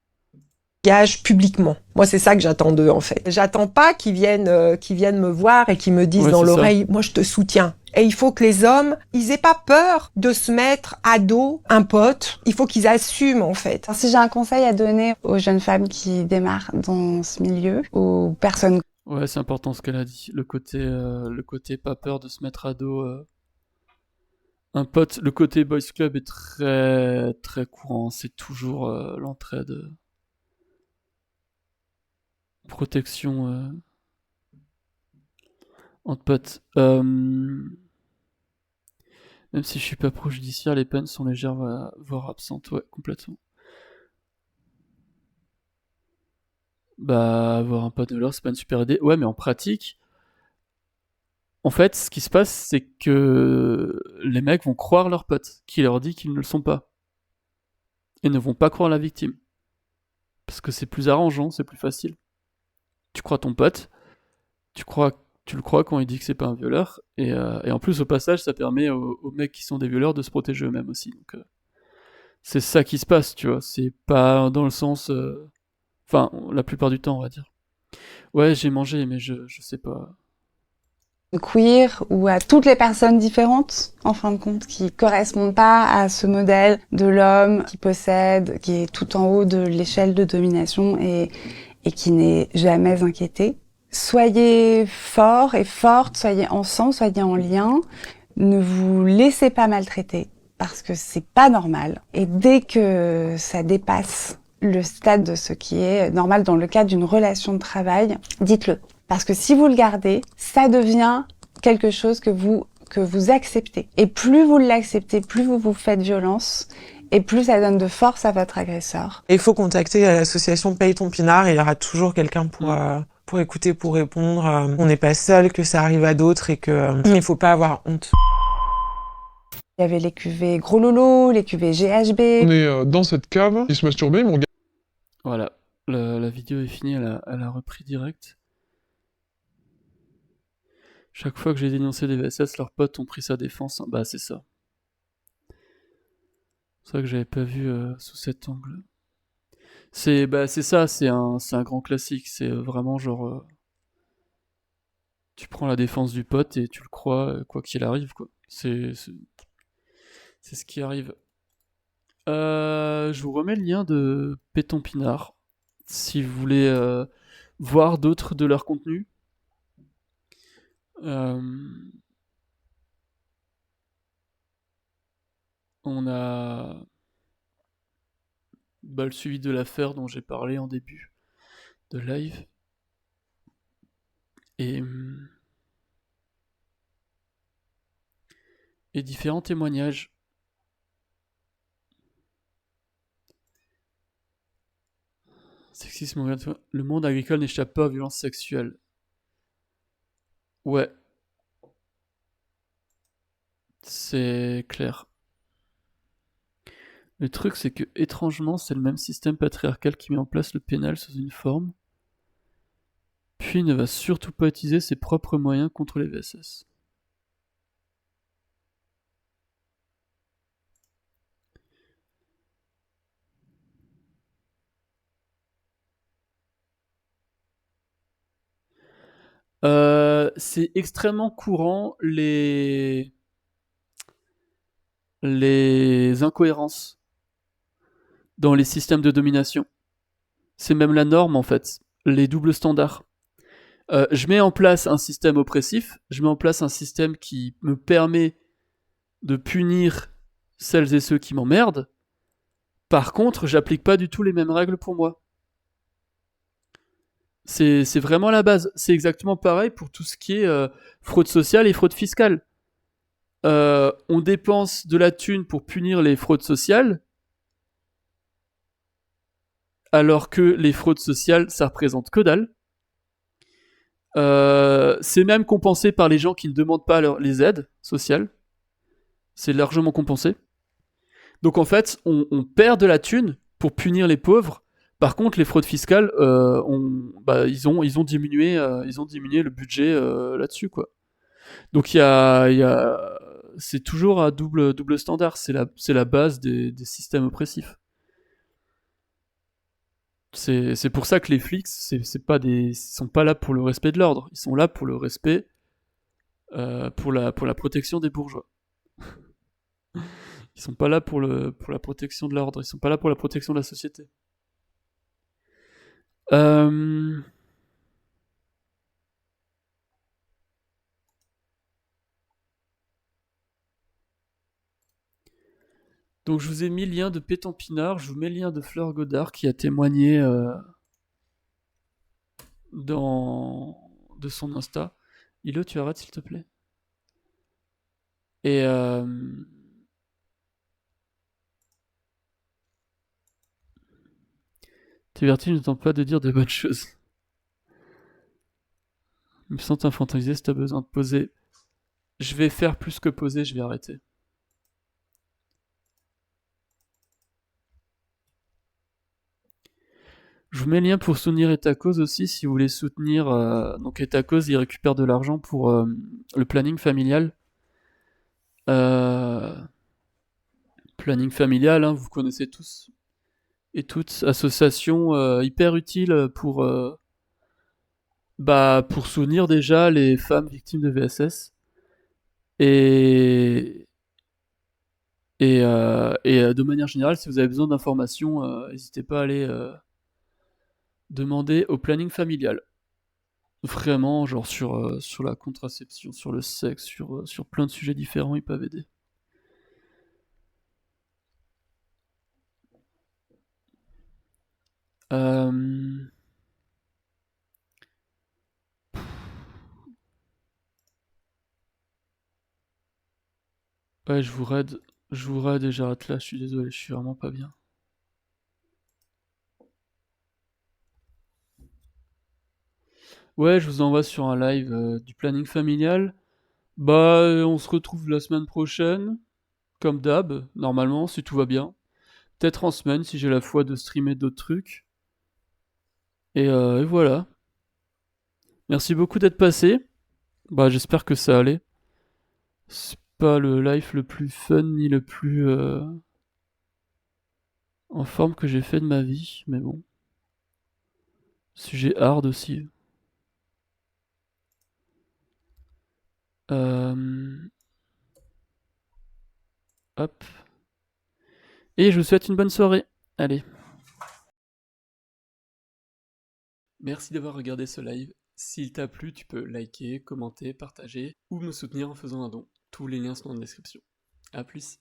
Publiquement. Moi, c'est ça que j'attends d'eux, en fait. J'attends pas qu'ils viennent me voir et qu'ils me disent dans l'oreille, moi, je te soutiens. Et il faut que les hommes, ils aient pas peur de se mettre à dos un pote. Il faut qu'ils assument, en fait. Alors, si j'ai un conseil à donner aux jeunes femmes qui démarrent dans ce milieu, aux personnes... Ouais, c'est important ce qu'elle a dit. Le côté pas peur de se mettre à dos Un pote, le côté boys club est très très courant. C'est toujours l'entraide, protection entre potes. Même si je suis pas pro-judiciaire, les peines sont légères, voire absentes. Ouais, complètement. Bah, avoir un pote de l'or, c'est pas une super idée. Ouais, mais en pratique, en fait, ce qui se passe, c'est que les mecs vont croire leur pote, qui leur dit qu'ils ne le sont pas. Et ne vont pas croire la victime. Parce que c'est plus arrangeant, c'est plus facile. Tu crois ton pote, tu le crois quand il dit que c'est pas un violeur, et en plus, au passage, ça permet aux mecs qui sont des violeurs de se protéger eux-mêmes aussi. Donc, c'est ça qui se passe, tu vois. C'est pas dans le sens. Enfin, la plupart du temps, on va dire. Ouais, j'ai mangé, mais je sais pas. Queer ou à toutes les personnes différentes, en fin de compte, qui correspondent pas à ce modèle de l'homme qui possède, qui est tout en haut de l'échelle de domination et qui n'est jamais inquiété. Soyez forts et fortes, soyez ensemble, soyez en lien. Ne vous laissez pas maltraiter parce que c'est pas normal. Et dès que ça dépasse le stade de ce qui est normal dans le cadre d'une relation de travail, dites-le. Parce que si vous le gardez, ça devient quelque chose que vous acceptez. Et plus vous l'acceptez, plus vous vous faites violence, et plus ça donne de force à votre agresseur. Et il faut contacter l'association Paye ton pinard, il y aura toujours quelqu'un pour écouter, pour répondre. On n'est pas seul, que ça arrive à d'autres et que il faut pas avoir honte. Il y avait les cuvées Gros Lolo, les cuvées GHB. On est dans cette cave, ils se masturbaient, ils me regardaient. Voilà. La vidéo est finie, elle a repris direct. Chaque fois que j'ai dénoncé des VSS, leurs potes ont pris sa défense. Bah, c'est ça. C'est ça que j'avais pas vu sous cet angle. C'est ça, c'est un grand classique. C'est vraiment genre. Tu prends la défense du pote et tu le crois, quoi qu'il arrive, quoi. C'est ce qui arrive. Je vous remets le lien de Péton Pinard. Si vous voulez voir d'autres de leurs contenus. On a le suivi de l'affaire dont j'ai parlé en début de live. Et différents témoignages. Sexisme, le monde agricole n'échappe pas aux violences sexuelles. Ouais. C'est clair. Le truc, c'est que, étrangement, c'est le même système patriarcal qui met en place le pénal sous une forme, puis ne va surtout pas utiliser ses propres moyens contre les VSS. C'est extrêmement courant les incohérences dans les systèmes de domination. C'est même la norme en fait, les doubles standards. Je mets en place un système oppressif, je mets en place un système qui me permet de punir celles et ceux qui m'emmerdent. Par contre, j'applique pas du tout les mêmes règles pour moi. C'est vraiment la base. C'est exactement pareil pour tout ce qui est fraude sociale et fraude fiscale. On dépense de la thune pour punir les fraudes sociales, alors que les fraudes sociales, ça représente que dalle. C'est même compensé par les gens qui ne demandent pas les aides sociales. C'est largement compensé. Donc en fait, on perd de la thune pour punir les pauvres. Par contre, les fraudes fiscales, ils ont diminué le budget là-dessus, quoi. Donc c'est toujours à double standard. C'est la base des systèmes oppressifs. C'est pour ça que les flics, ils sont pas là pour le respect de l'ordre. Ils sont là pour le respect, pour la protection des bourgeois. Ils sont pas là pour la protection de l'ordre. Ils sont pas là pour la protection de la société. Donc je vous ai mis le lien de Pétampinard, je vous mets le lien de Fleur Godard qui a témoigné de son Insta. Ilo, tu arrêtes s'il te plaît. Et tes vertus ne tentent pas de dire de bonnes choses. Je me sens infantilisé si t'as besoin de poser. Je vais faire plus que poser, je vais arrêter. Je vous mets le lien pour soutenir Etacause aussi si vous voulez soutenir. Donc Etacause, il récupère de l'argent pour le planning familial. Planning familial, hein, vous connaissez tous et toutes. Association hyper utile pour soutenir déjà les femmes victimes de VSS. Et de manière générale, si vous avez besoin d'informations, n'hésitez pas à aller demander au planning familial. Vraiment, genre sur la contraception, sur le sexe, sur plein de sujets différents, ils peuvent aider. Ouais, je vous raid et j'arrête là, je suis désolé, je suis vraiment pas bien. Ouais, je vous envoie sur un live du planning familial. On se retrouve la semaine prochaine, comme d'hab, normalement, si tout va bien. Peut-être en semaine, si j'ai la foi de streamer d'autres trucs. Et voilà. Merci beaucoup d'être passé. J'espère que ça allait. C'est pas le live le plus fun ni le plus en forme que j'ai fait de ma vie, mais bon. Sujet hard aussi. Hop. Et je vous souhaite une bonne soirée. Allez. Merci d'avoir regardé ce live. S'il t'a plu, tu peux liker, commenter, partager ou me soutenir en faisant un don. Tous les liens sont dans la description. A plus.